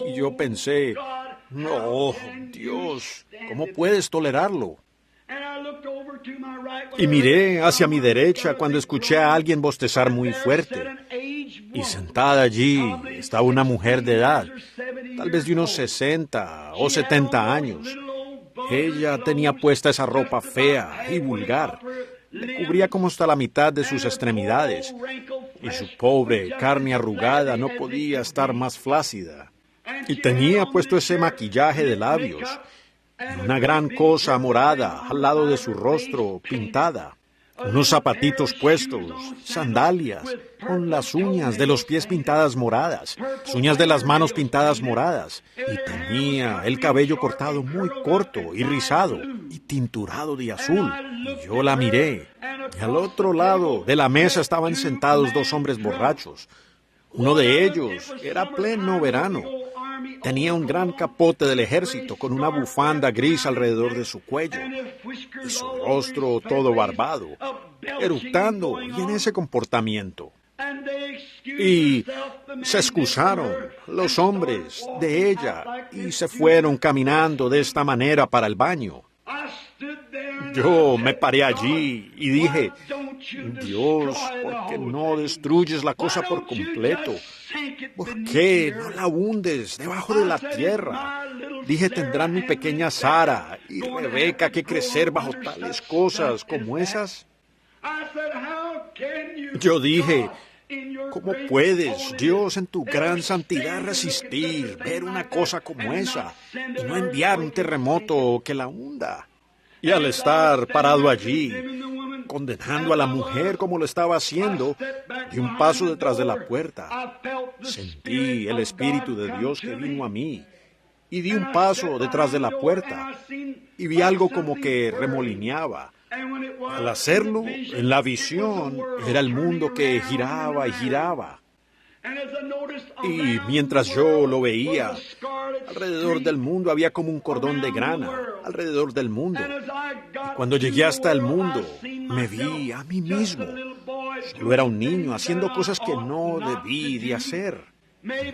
Y yo pensé, no, Dios, ¿cómo puedes tolerarlo? Y miré hacia mi derecha cuando escuché a alguien bostezar muy fuerte. Y sentada allí estaba una mujer de edad, tal vez de unos 60 o 70 años. Ella tenía puesta esa ropa fea y vulgar. Le cubría como hasta la mitad de sus extremidades. Y su pobre carne arrugada no podía estar más flácida. Y tenía puesto ese maquillaje de labios. Y una gran cosa morada al lado de su rostro pintada, unos zapatitos puestos, sandalias, con las uñas de los pies pintadas moradas, las uñas de las manos pintadas moradas, y tenía el cabello cortado muy corto y rizado y tinturado de azul. Y yo la miré, y al otro lado de la mesa estaban sentados dos hombres borrachos. Uno de ellos era pleno verano. Tenía un gran capote del ejército con una bufanda gris alrededor de su cuello y su rostro todo barbado, eructando y en ese comportamiento. Y se excusaron los hombres de ella y se fueron caminando de esta manera para el baño. Yo me paré allí y dije, Dios, ¿por qué no destruyes la cosa por completo? ¿Por qué no la hundes debajo de la tierra? Dije, ¿tendrán mi pequeña Sara y Rebeca que crecer bajo tales cosas como esas? Yo dije, ¿cómo puedes, Dios, en tu gran santidad resistir ver una cosa como esa y no enviar un terremoto que la hunda? Y al estar parado allí, condenando a la mujer como lo estaba haciendo, di un paso detrás de la puerta. Sentí el Espíritu de Dios que vino a mí, y di un paso detrás de la puerta, y vi algo como que remolineaba. Al hacerlo, en la visión, era el mundo que giraba y giraba. Y mientras yo lo veía, alrededor del mundo había como un cordón de grana, alrededor del mundo. Y cuando llegué hasta el mundo, me vi a mí mismo. Yo era un niño haciendo cosas que no debí de hacer.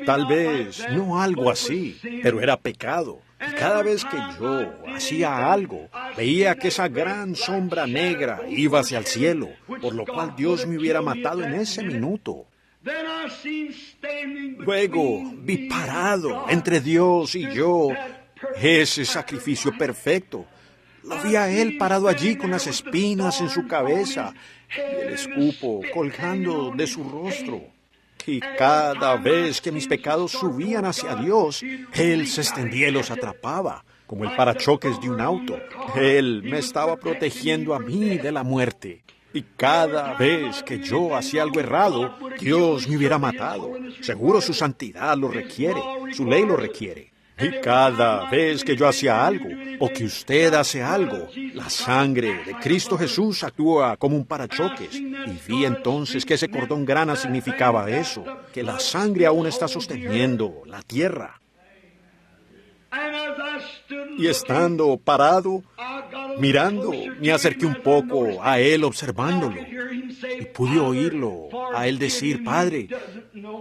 Tal vez no algo así, pero era pecado. Y cada vez que yo hacía algo, veía que esa gran sombra negra iba hacia el cielo, por lo cual Dios me hubiera matado en ese minuto. Luego vi parado entre Dios y yo ese sacrificio perfecto. Lo vi a Él parado allí con las espinas en su cabeza y el escupo colgando de su rostro. Y cada vez que mis pecados subían hacia Dios, Él se extendía y los atrapaba, como el parachoques de un auto. Él me estaba protegiendo a mí de la muerte. Y cada vez que yo hacía algo errado, Dios me hubiera matado. Seguro su santidad lo requiere, su ley lo requiere. Y cada vez que yo hacía algo, o que usted hace algo, la sangre de Cristo Jesús actúa como un parachoques. Y vi entonces que ese cordón grana significaba eso, que la sangre aún está sosteniendo la tierra. Y estando parado, mirando, me acerqué un poco a Él observándolo. Y pude oírlo, a Él decir, Padre,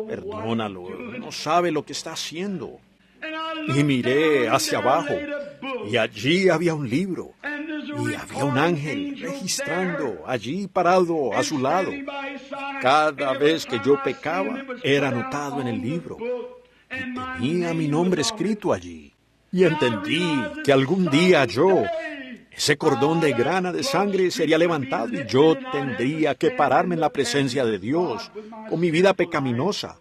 perdónalo, no sabe lo que está haciendo. Y miré hacia abajo, y allí había un libro, y había un ángel registrando allí parado a su lado. Cada vez que yo pecaba, era anotado en el libro, y tenía mi nombre escrito allí. Y entendí que algún día ese cordón de grana de sangre sería levantado y yo tendría que pararme en la presencia de Dios con mi vida pecaminosa.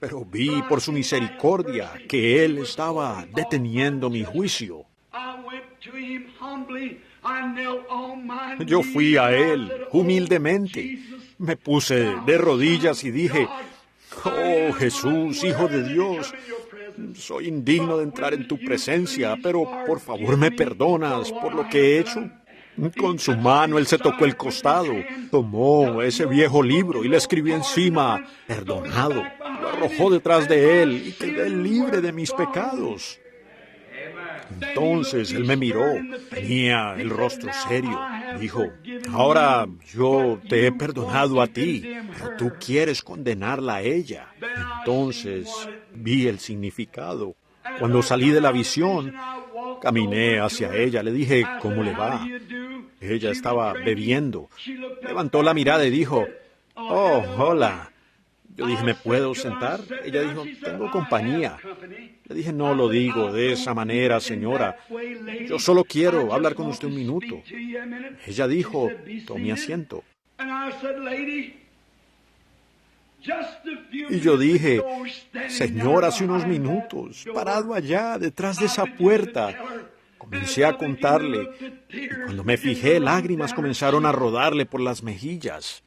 Pero vi por su misericordia que Él estaba deteniendo mi juicio. Yo fui a Él humildemente. Me puse de rodillas y dije, oh Jesús, Hijo de Dios, soy indigno de entrar en tu presencia, pero por favor me perdonas por lo que he hecho. Con su mano Él se tocó el costado, tomó ese viejo libro y le escribió encima, perdonado, lo arrojó detrás de Él y quedé libre de mis pecados. Entonces Él me miró, tenía el rostro serio, dijo, ahora yo te he perdonado a ti, pero tú quieres condenarla a ella. Entonces vi el significado. Cuando salí de la visión, caminé hacia ella, le dije, ¿cómo le va? Ella estaba bebiendo. Levantó la mirada y dijo, oh, hola. Yo dije, ¿me puedo sentar? Ella dijo, tengo compañía. Le dije, no lo digo de esa manera, señora. Yo solo quiero hablar con usted un minuto. Ella dijo, tome asiento. Y yo dije, Señor, hace unos minutos, parado allá, detrás de esa puerta, comencé a contarle, y cuando me fijé, lágrimas comenzaron a rodarle por las mejillas.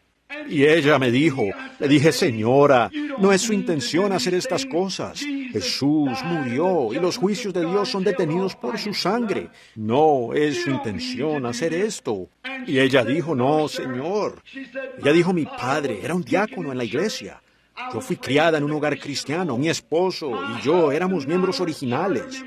Y ella me dijo, le dije, Señora, no es su intención hacer estas cosas. Jesús murió y los juicios de Dios son detenidos por su sangre. No es su intención hacer esto. Y ella dijo, no, Señor. Ella dijo, mi padre era un diácono en la iglesia. Yo fui criada en un hogar cristiano. Mi esposo y yo éramos miembros originales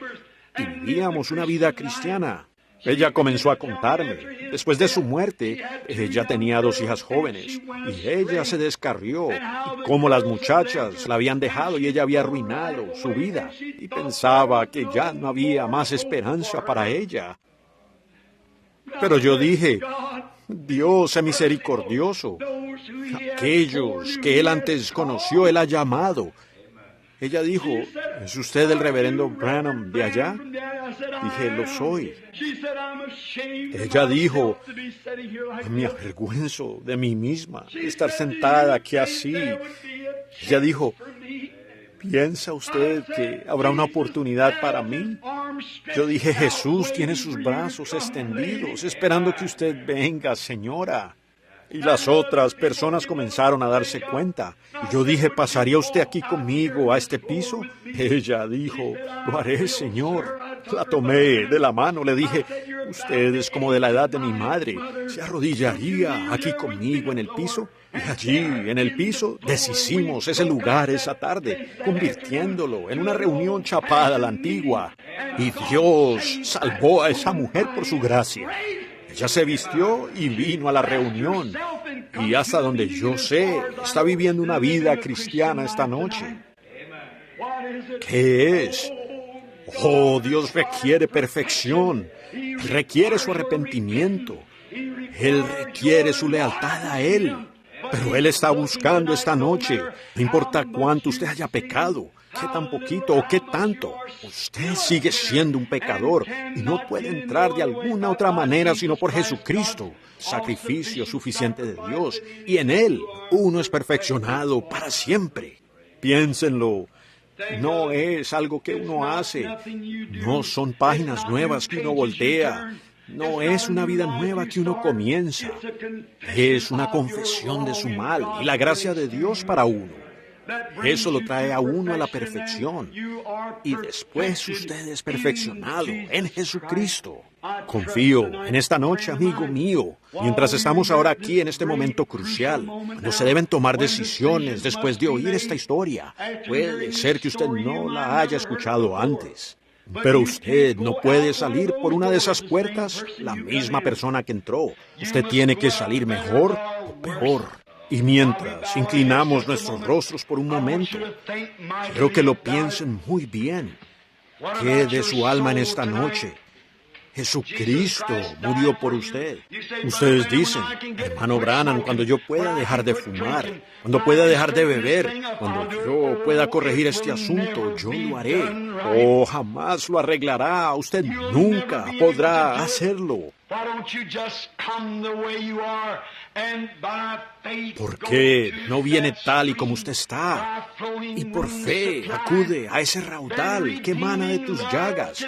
y vivíamos una vida cristiana. Ella comenzó a contarme. Después de su muerte, ella tenía 2 hijas jóvenes, y ella se descarrió, y cómo las muchachas la habían dejado y ella había arruinado su vida, y pensaba que ya no había más esperanza para ella. Pero yo dije, Dios es misericordioso. Aquellos que Él antes conoció, Él ha llamado. Ella dijo, ¿es usted el reverendo Branham de allá? Dije, lo soy. Ella dijo, me avergüenzo de mí misma, estar sentada aquí así. Ella dijo, ¿piensa usted que habrá una oportunidad para mí? Yo dije, Jesús tiene sus brazos extendidos, esperando que usted venga, señora. Y las otras personas comenzaron a darse cuenta. Y yo dije, ¿pasaría usted aquí conmigo a este piso? Ella dijo, lo haré, Señor. La tomé de la mano, le dije, usted es como de la edad de mi madre. ¿Se arrodillaría aquí conmigo en el piso? Y allí, en el piso, deshicimos ese lugar esa tarde, convirtiéndolo en una reunión chapada a la antigua. Y Dios salvó a esa mujer por su gracia. Ella se vistió y vino a la reunión. Y hasta donde yo sé, está viviendo una vida cristiana esta noche. ¿Qué es? Oh, Dios requiere perfección. Requiere su arrepentimiento. Él requiere su lealtad a Él. Pero Él está buscando esta noche. No importa cuánto usted haya pecado, qué tan poquito o qué tanto, usted sigue siendo un pecador y no puede entrar de alguna otra manera sino por Jesucristo, sacrificio suficiente de Dios, y en Él uno es perfeccionado para siempre. Piénsenlo. No es algo que uno hace. No son páginas nuevas que uno voltea. No es una vida nueva que uno comienza. Es una confesión de su mal y la gracia de Dios para uno. Eso lo trae a uno a la perfección. Y después usted es perfeccionado en Jesucristo. Confío en esta noche, amigo mío, mientras estamos ahora aquí en este momento crucial, cuando se deben tomar decisiones después de oír esta historia. Puede ser que usted no la haya escuchado antes. Pero usted no puede salir por una de esas puertas la misma persona que entró. Usted tiene que salir mejor o peor. Y mientras inclinamos nuestros rostros por un momento, quiero que lo piensen muy bien. ¿Qué de su alma en esta noche? Jesucristo murió por usted. Ustedes dicen, hermano Branham, cuando yo pueda dejar de fumar, cuando pueda dejar de beber, cuando yo pueda corregir este asunto, yo lo haré. Oh, jamás lo arreglará. Usted nunca podrá hacerlo. ¿Por qué no viene tal y como usted está? Y por fe acude a ese raudal que emana de tus llagas.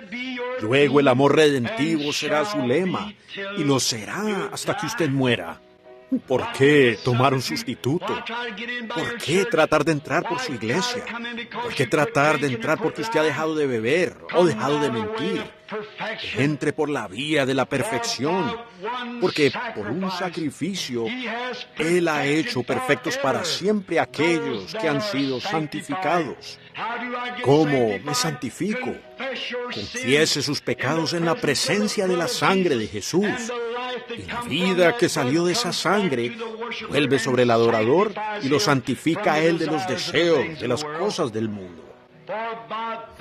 Luego el amor redentivo será su lema, y lo será hasta que usted muera. ¿Por qué tomar un sustituto? ¿Por qué tratar de entrar por su iglesia? ¿Por qué tratar de entrar porque usted ha dejado de beber o dejado de mentir? Entre por la vía de la perfección, porque por un sacrificio Él ha hecho perfectos para siempre aquellos que han sido santificados. ¿Cómo me santifico? Confiese sus pecados en la presencia de la sangre de Jesús. Y la vida que salió de esa sangre vuelve sobre el adorador y lo santifica a él de los deseos, de las cosas del mundo.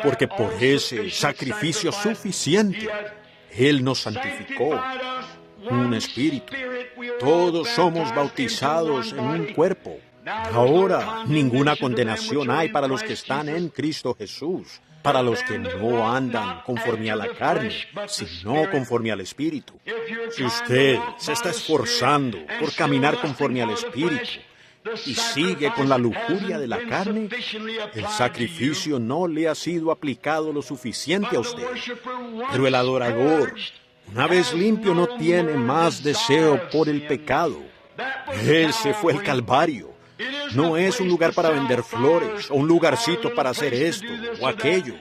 Porque por ese sacrificio suficiente, Él nos santificó. Un espíritu. Todos somos bautizados en un cuerpo. Ahora, ninguna condenación hay para los que están en Cristo Jesús, para los que no andan conforme a la carne, sino conforme al Espíritu. Si usted se está esforzando por caminar conforme al Espíritu y sigue con la lujuria de la carne, el sacrificio no le ha sido aplicado lo suficiente a usted. Pero el adorador, una vez limpio, no tiene más deseo por el pecado. Ese fue el Calvario. No es un lugar para vender flores o un lugarcito para hacer esto o aquello.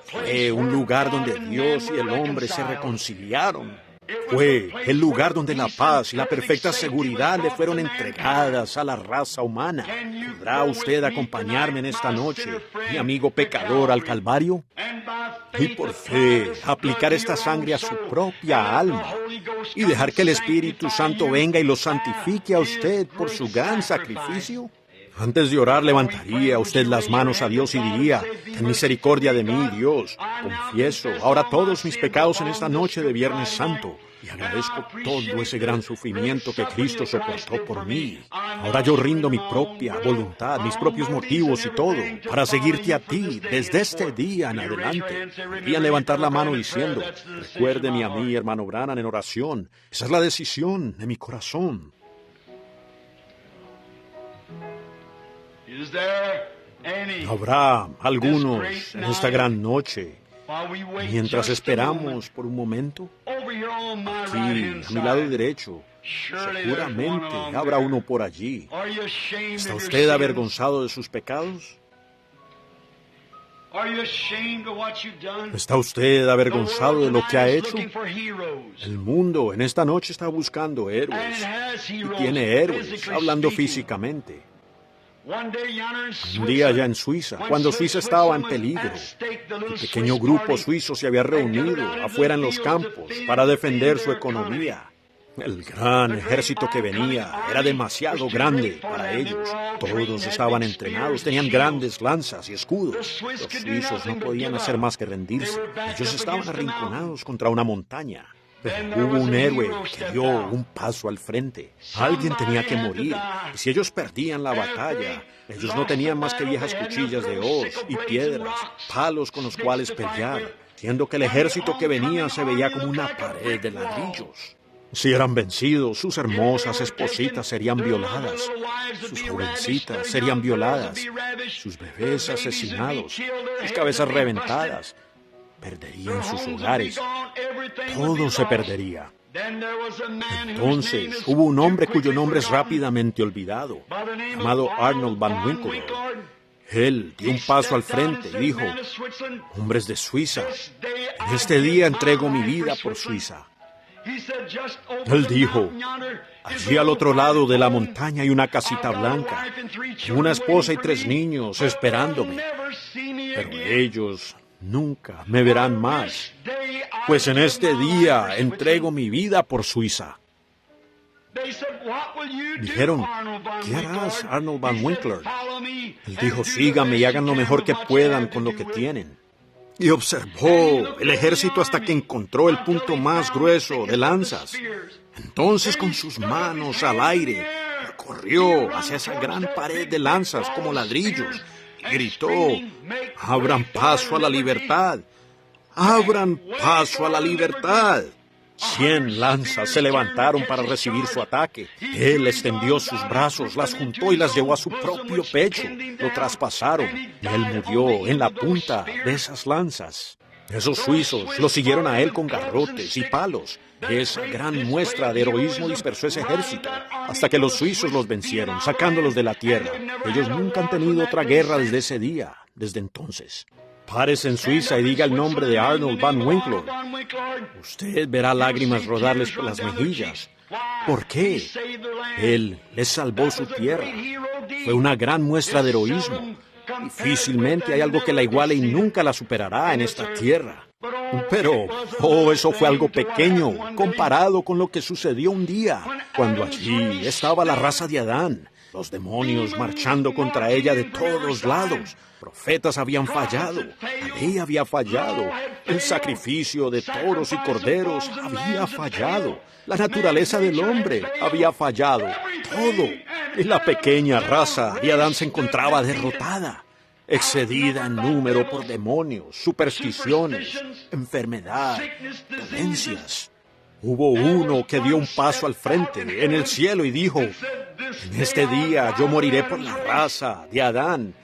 Fue un lugar donde Dios y el hombre se reconciliaron. Fue el lugar donde la paz y la perfecta seguridad le fueron entregadas a la raza humana. ¿Podrá usted acompañarme en esta noche, mi amigo pecador, al Calvario? Y por fe aplicar esta sangre a su propia alma y dejar que el Espíritu Santo venga y lo santifique a usted por su gran sacrificio. Antes de orar, levantaría usted las manos a Dios y diría: ten misericordia de mí, Dios. Confieso ahora todos mis pecados en esta noche de Viernes Santo y agradezco todo ese gran sufrimiento que Cristo soportó por mí. Ahora yo rindo mi propia voluntad, mis propios motivos y todo, para seguirte a ti desde este día en adelante. Podrían levantar la mano diciendo: recuérdeme a mí, hermano Branham, en oración. Esa es la decisión de mi corazón. ¿Habrá algunos en esta gran noche, mientras esperamos por un momento? Aquí, a mi lado derecho, seguramente habrá uno por allí. ¿Está usted avergonzado de sus pecados? ¿Está usted avergonzado de lo que ha hecho? El mundo en esta noche está buscando héroes, y tiene héroes hablando físicamente. Un día allá en Suiza, cuando Suiza estaba en peligro, un pequeño grupo suizo se había reunido afuera en los campos para defender su economía. El gran ejército que venía era demasiado grande para ellos. Todos estaban entrenados, tenían grandes lanzas y escudos. Los suizos no podían hacer más que rendirse. Ellos estaban arrinconados contra una montaña. Pero hubo un héroe que dio un paso al frente. Alguien tenía que morir. Y si ellos perdían la batalla, ellos no tenían más que viejas cuchillas de hoz y piedras, palos con los cuales pelear, siendo que el ejército que venía se veía como una pared de ladrillos. Si eran vencidos, sus hermosas espositas serían violadas, sus jovencitas serían violadas, sus bebés asesinados, sus cabezas reventadas. Perderían sus hogares. Todo se perdería. Entonces hubo un hombre cuyo nombre es rápidamente olvidado, llamado Arnold van Winkelried. Él dio un paso al frente y dijo: hombres de Suiza, en este día entrego mi vida por Suiza. Él dijo: allí al otro lado de la montaña hay una casita blanca, una esposa y 3 niños esperándome, pero ellos nunca me verán más, pues en este día entrego mi vida por Suiza. Dijeron: ¿qué harás, Arnold van Winkelried? Él dijo: síganme y hagan lo mejor que puedan con lo que tienen. Y observó el ejército hasta que encontró el punto más grueso de lanzas. Entonces, con sus manos al aire, corrió hacia esa gran pared de lanzas como ladrillos y gritó: abran paso a la libertad, abran paso a la libertad. 100 lanzas se levantaron para recibir su ataque. Él extendió sus brazos, las juntó y las llevó a su propio pecho. Lo traspasaron y él murió en la punta de esas lanzas. Esos suizos lo siguieron a él con garrotes y palos. Esa gran muestra de heroísmo dispersó ese ejército, hasta que los suizos los vencieron, sacándolos de la tierra. Ellos nunca han tenido otra guerra desde ese día, desde entonces. Párese en Suiza y diga el nombre de Arnold van Winkelried. Usted verá lágrimas rodarles por las mejillas. ¿Por qué? Él les salvó su tierra. Fue una gran muestra de heroísmo. Difícilmente hay algo que la iguale y nunca la superará en esta tierra. Pero, eso fue algo pequeño comparado con lo que sucedió un día, cuando allí estaba la raza de Adán. Los demonios marchando contra ella de todos lados. Profetas habían fallado, la ley había fallado, el sacrificio de toros y corderos había fallado, la naturaleza del hombre había fallado, todo. Y la pequeña raza de Adán se encontraba derrotada, excedida en número por demonios, supersticiones, enfermedad, dolencias. Hubo uno que dio un paso al frente en el cielo y dijo: en este día yo moriré por la raza de Adán.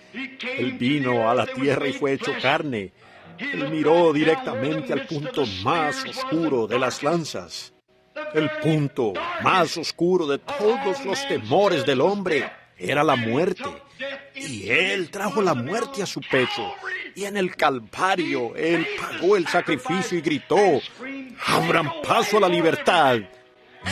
Él vino a la tierra y fue hecho carne. Él miró directamente al punto más oscuro de las lanzas. El punto más oscuro de todos los temores del hombre era la muerte. Y Él trajo la muerte a su pecho. Y en el Calvario Él pagó el sacrificio y gritó: abran paso a la libertad.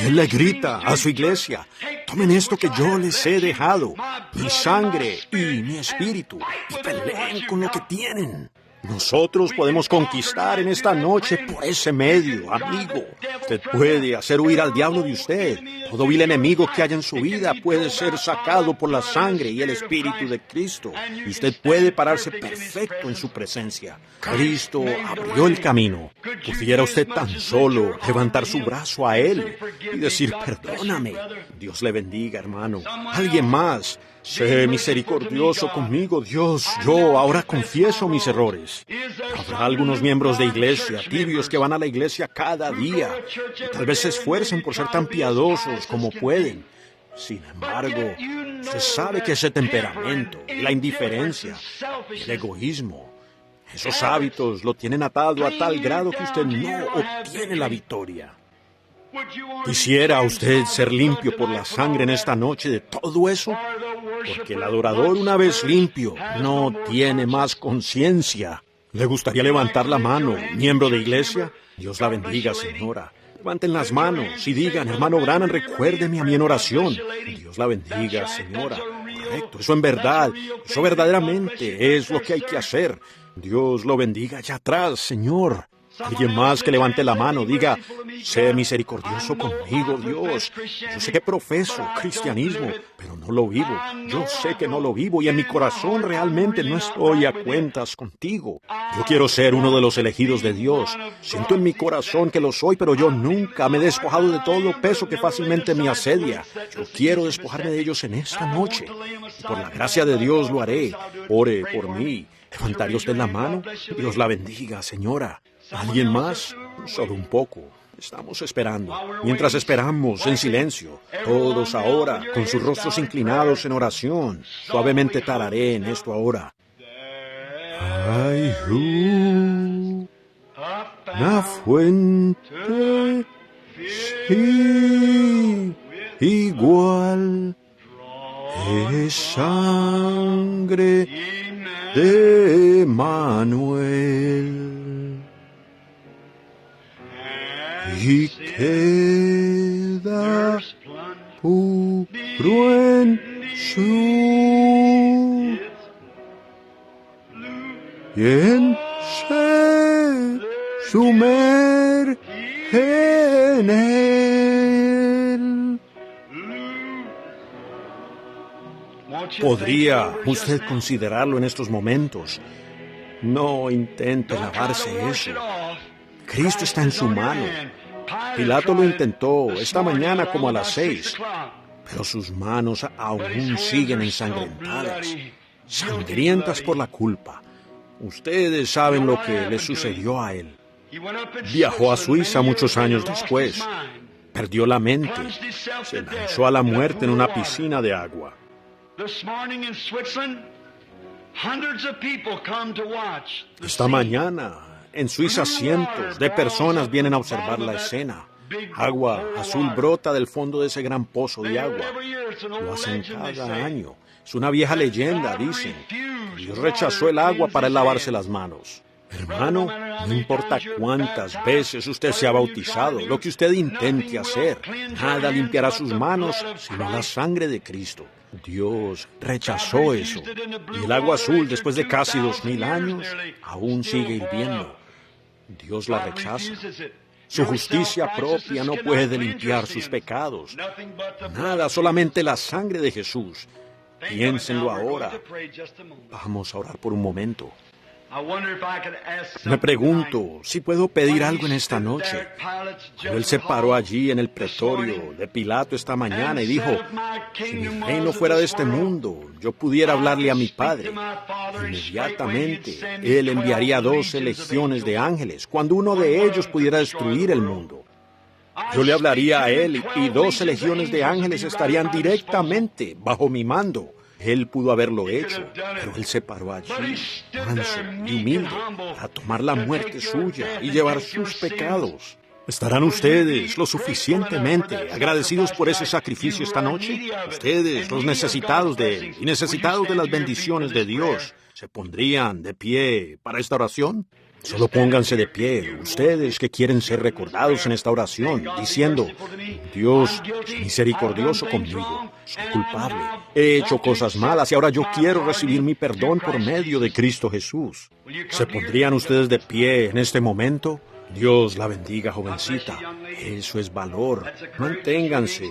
Él le grita a su iglesia: tomen esto que yo les he dejado, mi sangre y mi espíritu, y peleen con lo que tienen. Nosotros podemos conquistar en esta noche por ese medio, amigo. Usted puede hacer huir al diablo de usted. Todo vil enemigo que haya en su vida puede ser sacado por la sangre y el Espíritu de Cristo. Y usted puede pararse perfecto en su presencia. Cristo abrió el camino. Pudiera usted tan solo levantar su brazo a Él y decir: perdóname. Dios le bendiga, hermano. Alguien más: sé misericordioso conmigo, Dios. Yo ahora confieso mis errores. Habrá algunos miembros de iglesia tibios que van a la iglesia cada día y tal vez se esfuercen por ser tan piadosos como pueden. Sin embargo, usted sabe que ese temperamento, la indiferencia, el egoísmo, esos hábitos lo tienen atado a tal grado que usted no obtiene la victoria. ¿Quisiera usted ser limpio por la sangre en esta noche de todo eso? Porque el adorador, una vez limpio, no tiene más conciencia. ¿Le gustaría levantar la mano, miembro de iglesia? Dios la bendiga, señora. Levanten las manos y digan: hermano Branham, recuérdeme a mí en oración. Dios la bendiga, señora. Correcto, eso en verdad, eso verdaderamente es lo que hay que hacer. Dios lo bendiga allá atrás, Señor. Alguien más que levante la mano, diga, sé misericordioso conmigo, Dios. Yo sé que profeso cristianismo, pero no lo vivo. Yo sé que no lo vivo y en mi corazón realmente no estoy a cuentas contigo. Yo quiero ser uno de los elegidos de Dios. Siento en mi corazón que lo soy, pero yo nunca me he despojado de todo peso que fácilmente me asedia. Yo quiero despojarme de ellos en esta noche. Y por la gracia de Dios lo haré. Ore por mí. ¿Levantaría usted la mano? Dios la bendiga, señora. ¿Alguien más? Solo un poco. Estamos esperando. Mientras esperamos en silencio, todos ahora, con sus rostros inclinados en oración, suavemente tararé en esto ahora. Hay una fuente, sí, igual, es sangre de Manuel. Y queda puro en su y en se sumerge en él. ¿Podría usted considerarlo en estos momentos? No intente lavarse eso. Cristo está en su mano. Pilato lo intentó esta mañana como a las 6, pero sus manos aún siguen ensangrentadas, sangrientas por la culpa. Ustedes saben lo que le sucedió a él. Viajó a Suiza muchos años después. Perdió la mente. Se lanzó a la muerte en una piscina de agua. Esta mañana, en Suiza, cientos de personas vienen a observar la escena. Agua azul brota del fondo de ese gran pozo de agua. Lo hacen cada año. Es una vieja leyenda, dicen. Dios rechazó el agua para lavarse las manos. Hermano, no importa cuántas veces usted se ha bautizado, lo que usted intente hacer, nada limpiará sus manos sino la sangre de Cristo. Dios rechazó eso. Y el agua azul, después de casi 2000 años, aún sigue hirviendo. Dios la rechaza. Su justicia propia no puede limpiar sus pecados. Nada, solamente la sangre de Jesús. Piénsenlo ahora. Vamos a orar por un momento. Me pregunto si puedo pedir algo en esta noche. Él se paró allí en el pretorio de Pilato esta mañana y dijo, si mi reino fuera de este mundo, yo pudiera hablarle a mi Padre. Inmediatamente, Él enviaría 12 legiones de ángeles, cuando uno de ellos pudiera destruir el mundo. Yo le hablaría a Él y 12 legiones de ángeles estarían directamente bajo mi mando. Él pudo haberlo hecho, pero Él se paró allí, manso y humilde, para tomar la muerte suya y llevar sus pecados. ¿Estarán ustedes lo suficientemente agradecidos por ese sacrificio esta noche? Ustedes, los necesitados de Él y necesitados de las bendiciones de Dios, ¿se pondrían de pie para esta oración? Solo pónganse de pie, ustedes que quieren ser recordados en esta oración, diciendo, Dios, misericordioso conmigo, soy culpable, he hecho cosas malas y ahora yo quiero recibir mi perdón por medio de Cristo Jesús. ¿Se pondrían ustedes de pie en este momento? Dios la bendiga, jovencita. Eso es valor. Manténganse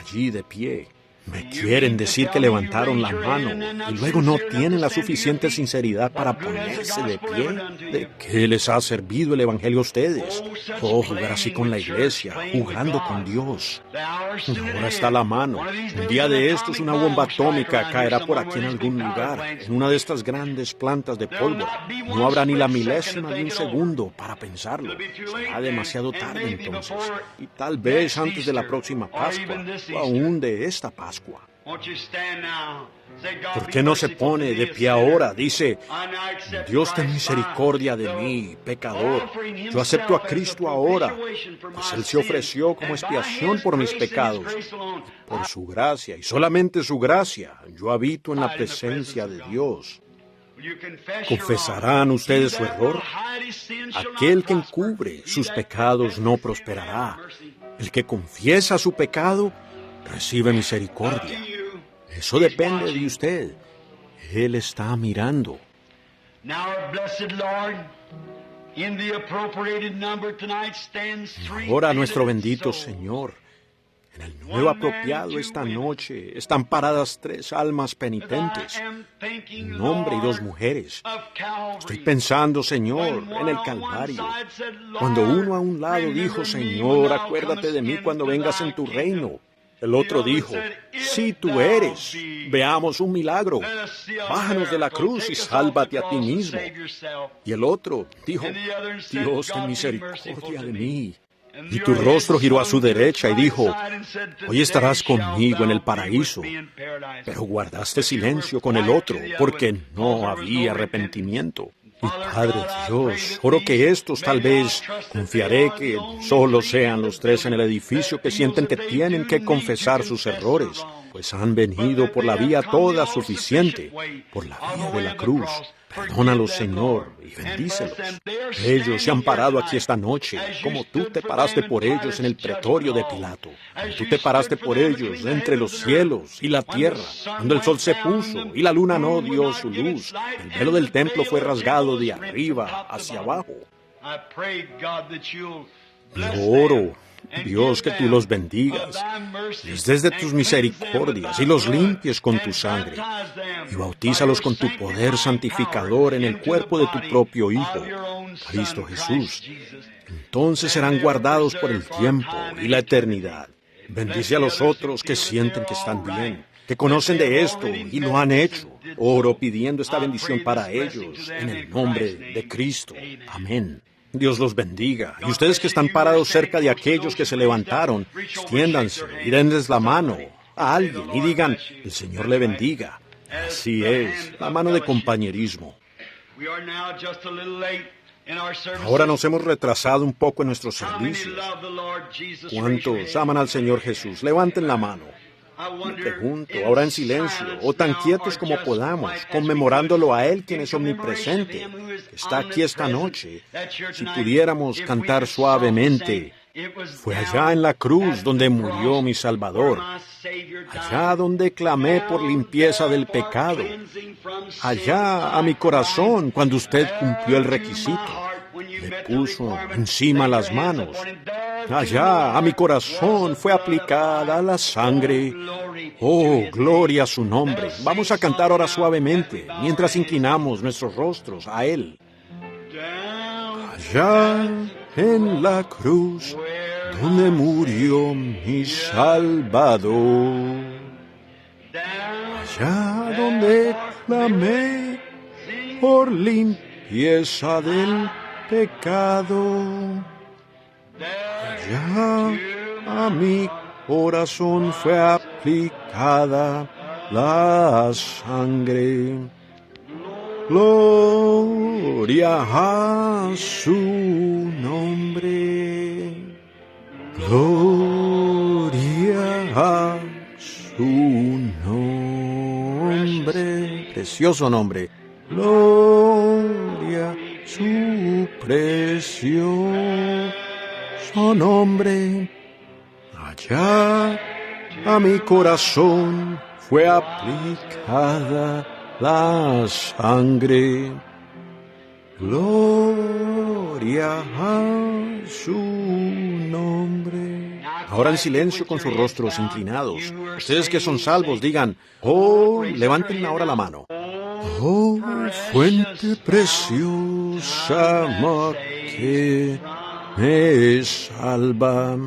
allí de pie. Me quieren decir que levantaron la mano y luego no tienen la suficiente sinceridad para ponerse de pie. ¿De qué les ha servido el Evangelio a ustedes? Jugar así con la iglesia, jugando con Dios. Ahora está la mano. Un día de estos una bomba atómica caerá por aquí en algún lugar, en una de estas grandes plantas de pólvora. No habrá ni la milésima de un segundo para pensarlo. Será demasiado tarde entonces. Y tal vez antes de la próxima Pascua, o aún de esta Pascua. ¿Por qué no se pone de pie ahora? Dice, Dios ten misericordia de mí, pecador. Yo acepto a Cristo ahora, pues Él se ofreció como expiación por mis pecados. Por su gracia, y solamente su gracia, yo habito en la presencia de Dios. ¿Confesarán ustedes su error? Aquel que encubre sus pecados no prosperará. El que confiesa su pecado recibe misericordia. Eso depende de usted. Él está mirando. Ahora, nuestro bendito Señor, en el número apropiado esta noche están paradas 3 almas penitentes, un hombre y 2 mujeres. Estoy pensando, Señor, en el Calvario, cuando uno a un lado dijo, Señor, acuérdate de mí cuando vengas en tu reino. El otro dijo, si tú eres, veamos un milagro, bájanos de la cruz y sálvate a ti mismo. Y el otro dijo, Dios, ten misericordia de mí. Y tu rostro giró a su derecha y dijo, hoy estarás conmigo en el paraíso. Pero guardaste silencio con el otro, porque no había arrepentimiento. Y Padre Dios, oro que estos tal vez confiaré que solo sean los 3 en el edificio que sienten que tienen que confesar sus errores, pues han venido por la vía toda suficiente, por la vía de la cruz. Perdónalos, Señor, y bendícelos. Ellos se han parado aquí esta noche, como tú te paraste por ellos en el pretorio de Pilato, como tú te paraste por ellos entre los cielos y la tierra, cuando el sol se puso y la luna no dio su luz. El velo del templo fue rasgado de arriba hacia abajo. Yo oro, Dios, que tú los bendigas, les des de tus misericordias y los limpies con tu sangre, y bautízalos con tu poder santificador en el cuerpo de tu propio Hijo, Cristo Jesús. Entonces serán guardados por el tiempo y la eternidad. Bendice a los otros que sienten que están bien, que conocen de esto y lo han hecho. Oro pidiendo esta bendición para ellos, en el nombre de Cristo. Amén. Dios los bendiga. Y ustedes que están parados cerca de aquellos que se levantaron, extiéndanse y denles la mano a alguien y digan, el Señor le bendiga. Así es, la mano de compañerismo. Ahora nos hemos retrasado un poco en nuestros servicios. ¿Cuántos aman al Señor Jesús? Levanten la mano. Me pregunto, ahora en silencio, o tan quietos como podamos, conmemorándolo a Él, quien es omnipresente, que está aquí esta noche, si pudiéramos cantar suavemente, fue allá en la cruz donde murió mi Salvador, allá donde clamé por limpieza del pecado, allá a mi corazón cuando usted cumplió el requisito, le puso encima las manos. Allá a mi corazón fue aplicada la sangre. Oh, gloria a su nombre. Vamos a cantar ahora suavemente, mientras inclinamos nuestros rostros a Él. Allá en la cruz, donde murió mi Salvador. Allá donde clamé por limpieza del pecado. Allá a mi corazón fue aplicada la sangre. Gloria a su nombre. Gloria a su nombre. Precioso nombre. Gloria a su precioso nombre. Allá a mi corazón fue aplicada la sangre. Gloria a su nombre. Ahora en silencio con sus rostros inclinados. Ustedes que son salvos digan, oh, levanten ahora la mano. Oh, fuente preciosa, amor, que me salva,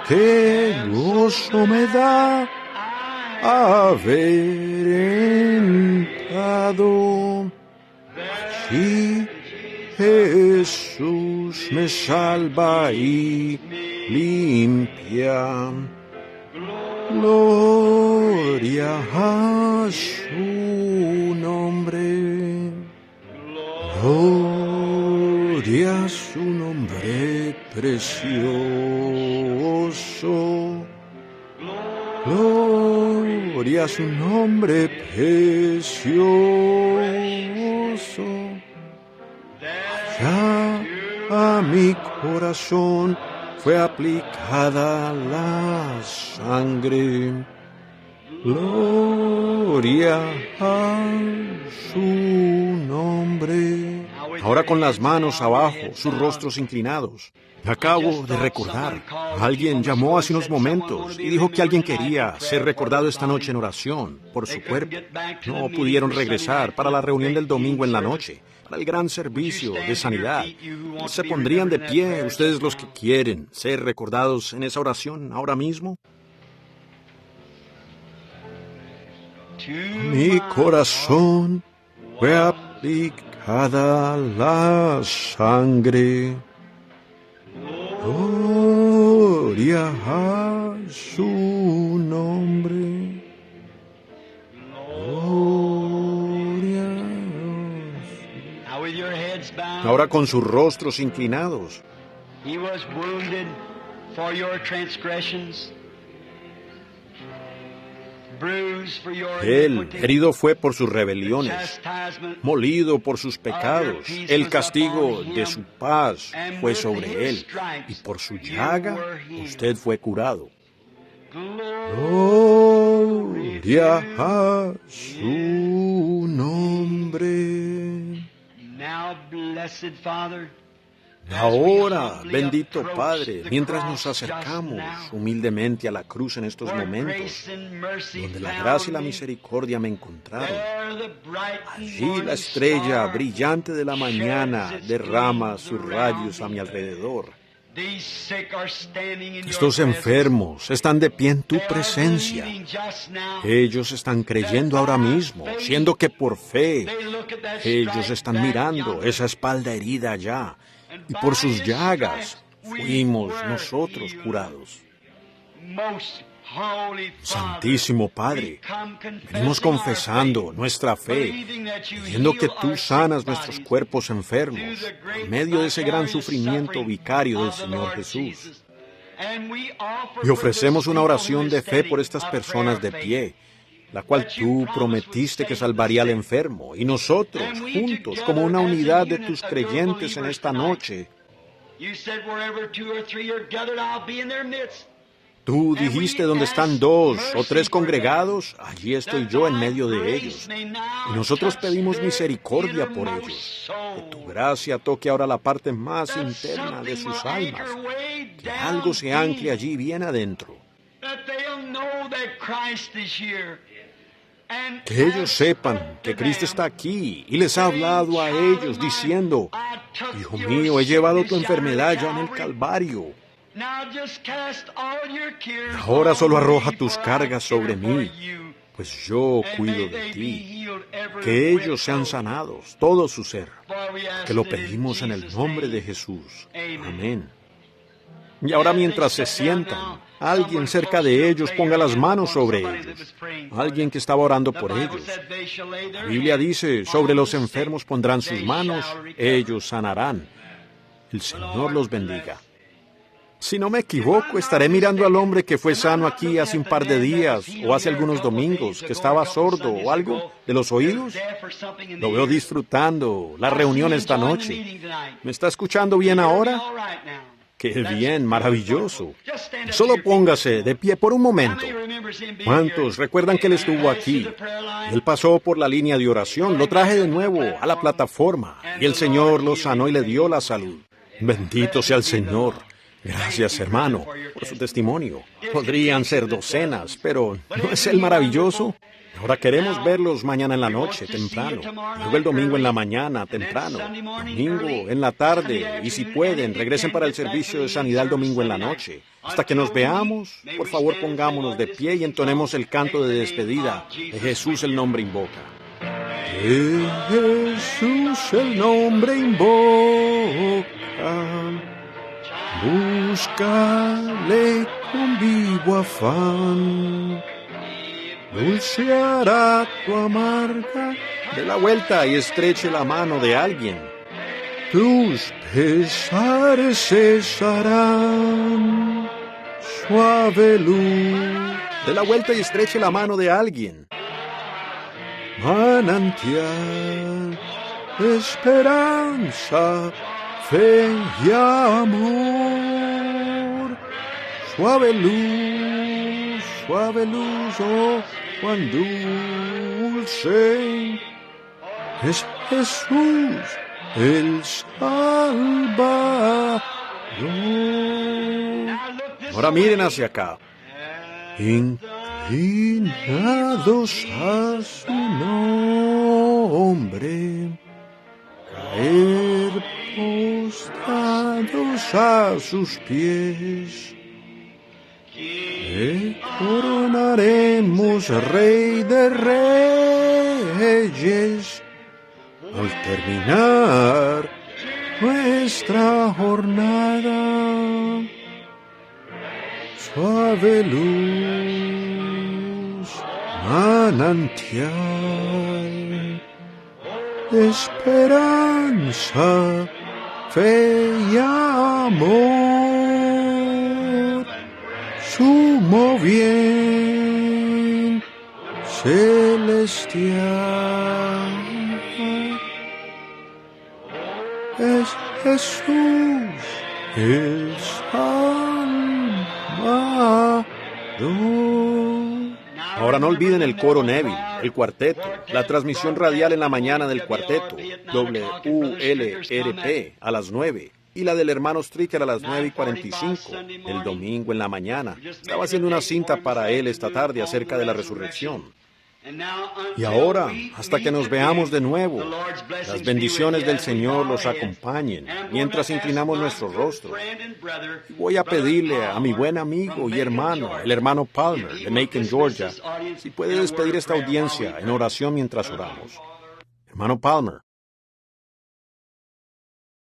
qué gozo me da haber entrado. Allí Jesús me salva y limpia. Gloria a su nombre. Gloria a su nombre precioso. Gloria a su nombre precioso. Allá a mi corazón fue aplicada la sangre. Gloria a su nombre. ahora con las manos abajo, sus rostros inclinados. Acabo de recordar, alguien llamó hace unos momentos y dijo que alguien quería ser recordado esta noche en oración por su cuerpo. No pudieron regresar para la reunión del domingo en la noche, para el gran servicio de sanidad. ¿Se pondrían de pie ustedes los que quieren ser recordados en esa oración ahora mismo? Mi corazón fue aplicada la sangre. Gloria a su nombre. Gloria a... Ahora con sus rostros inclinados. He was wounded for your transgressions. Él herido fue por sus rebeliones, molido por sus pecados. El castigo de su paz fue sobre él, y por su llaga usted fue curado. Gloria a su nombre. Ahora, bendito Padre, mientras nos acercamos humildemente a la cruz en estos momentos, donde la gracia y la misericordia me encontraron, allí la estrella brillante de la mañana derrama sus rayos a mi alrededor. Estos enfermos están de pie en tu presencia. Ellos están creyendo ahora mismo, siendo que por fe ellos están mirando esa espalda herida allá. Y por sus llagas fuimos nosotros curados. Santísimo Padre, venimos confesando nuestra fe, creyendo que tú sanas nuestros cuerpos enfermos en medio de ese gran sufrimiento vicario del Señor Jesús. Y ofrecemos una oración de fe por estas personas de pie, la cual tú prometiste que salvaría al enfermo, y nosotros, juntos, como una unidad de tus creyentes en esta noche. Tú dijiste, donde están 2 o 3 congregados, allí estoy yo en medio de ellos. Y nosotros pedimos misericordia por ellos. Que tu gracia toque ahora la parte más interna de sus almas. Que algo se ancle allí bien adentro. Que ellos sepan que Cristo está aquí y les ha hablado a ellos diciendo, Hijo mío, he llevado tu enfermedad ya en el Calvario. Ahora solo arroja tus cargas sobre mí, pues yo cuido de ti. Que ellos sean sanados, todo su ser. Que lo pedimos en el nombre de Jesús. Amén. Y ahora mientras se sientan, alguien cerca de ellos ponga las manos sobre ellos. Alguien que estaba orando por ellos. La Biblia dice, sobre los enfermos pondrán sus manos, ellos sanarán. El Señor los bendiga. Si no me equivoco, estaré mirando al hombre que fue sano aquí hace un par de días o hace algunos domingos, que estaba sordo o algo de los oídos. Lo veo disfrutando la reunión esta noche. ¿Me está escuchando bien ahora? ¡Qué bien! ¡Maravilloso! Solo póngase de pie por un momento. ¿Cuántos recuerdan que él estuvo aquí? Él pasó por la línea de oración, lo traje de nuevo a la plataforma y el Señor lo sanó y le dio la salud. Bendito sea el Señor. Gracias, hermano, por su testimonio. Podrían ser docenas, pero ¿no es él maravilloso? Ahora queremos verlos mañana en la noche, temprano. Luego el domingo en la mañana, temprano. Domingo en la tarde. Y si pueden, regresen para el servicio de sanidad el domingo en la noche. Hasta que nos veamos, por favor pongámonos de pie y entonemos el canto de despedida. De Jesús el nombre invoca. De Jesús el nombre invoca. Búscale con vivo afán. Dulce hará tu amarga. Dé la vuelta y estreche la mano de alguien. Tus pesares cesarán. Suave luz. Dé la vuelta y estreche la mano de alguien. Manantial de esperanza, fe y amor. Suave luz, oh, cuán dulce es Jesús el Salvador. Ahora miren hacia acá. Inclinados a su nombre, caer postrados a sus pies, le coronaremos Rey de Reyes al terminar nuestra jornada. Suave luz, manantial de esperanza, fe y amor, sumo bien celestial. Es Jesús el Salvador. Ahora no olviden el coro Neville, el cuarteto, la transmisión radial en la mañana del cuarteto, WULRP a las 9, y la del hermano Stricker a las 9:45, el domingo en la mañana. Estaba haciendo una cinta para él esta tarde acerca de la resurrección. Y ahora, hasta que nos veamos de nuevo, las bendiciones del Señor los acompañen mientras inclinamos nuestros rostros. Voy a pedirle a mi buen amigo y hermano, el hermano Palmer, de Macon, Georgia, si puede despedir esta audiencia en oración mientras oramos. Hermano Palmer.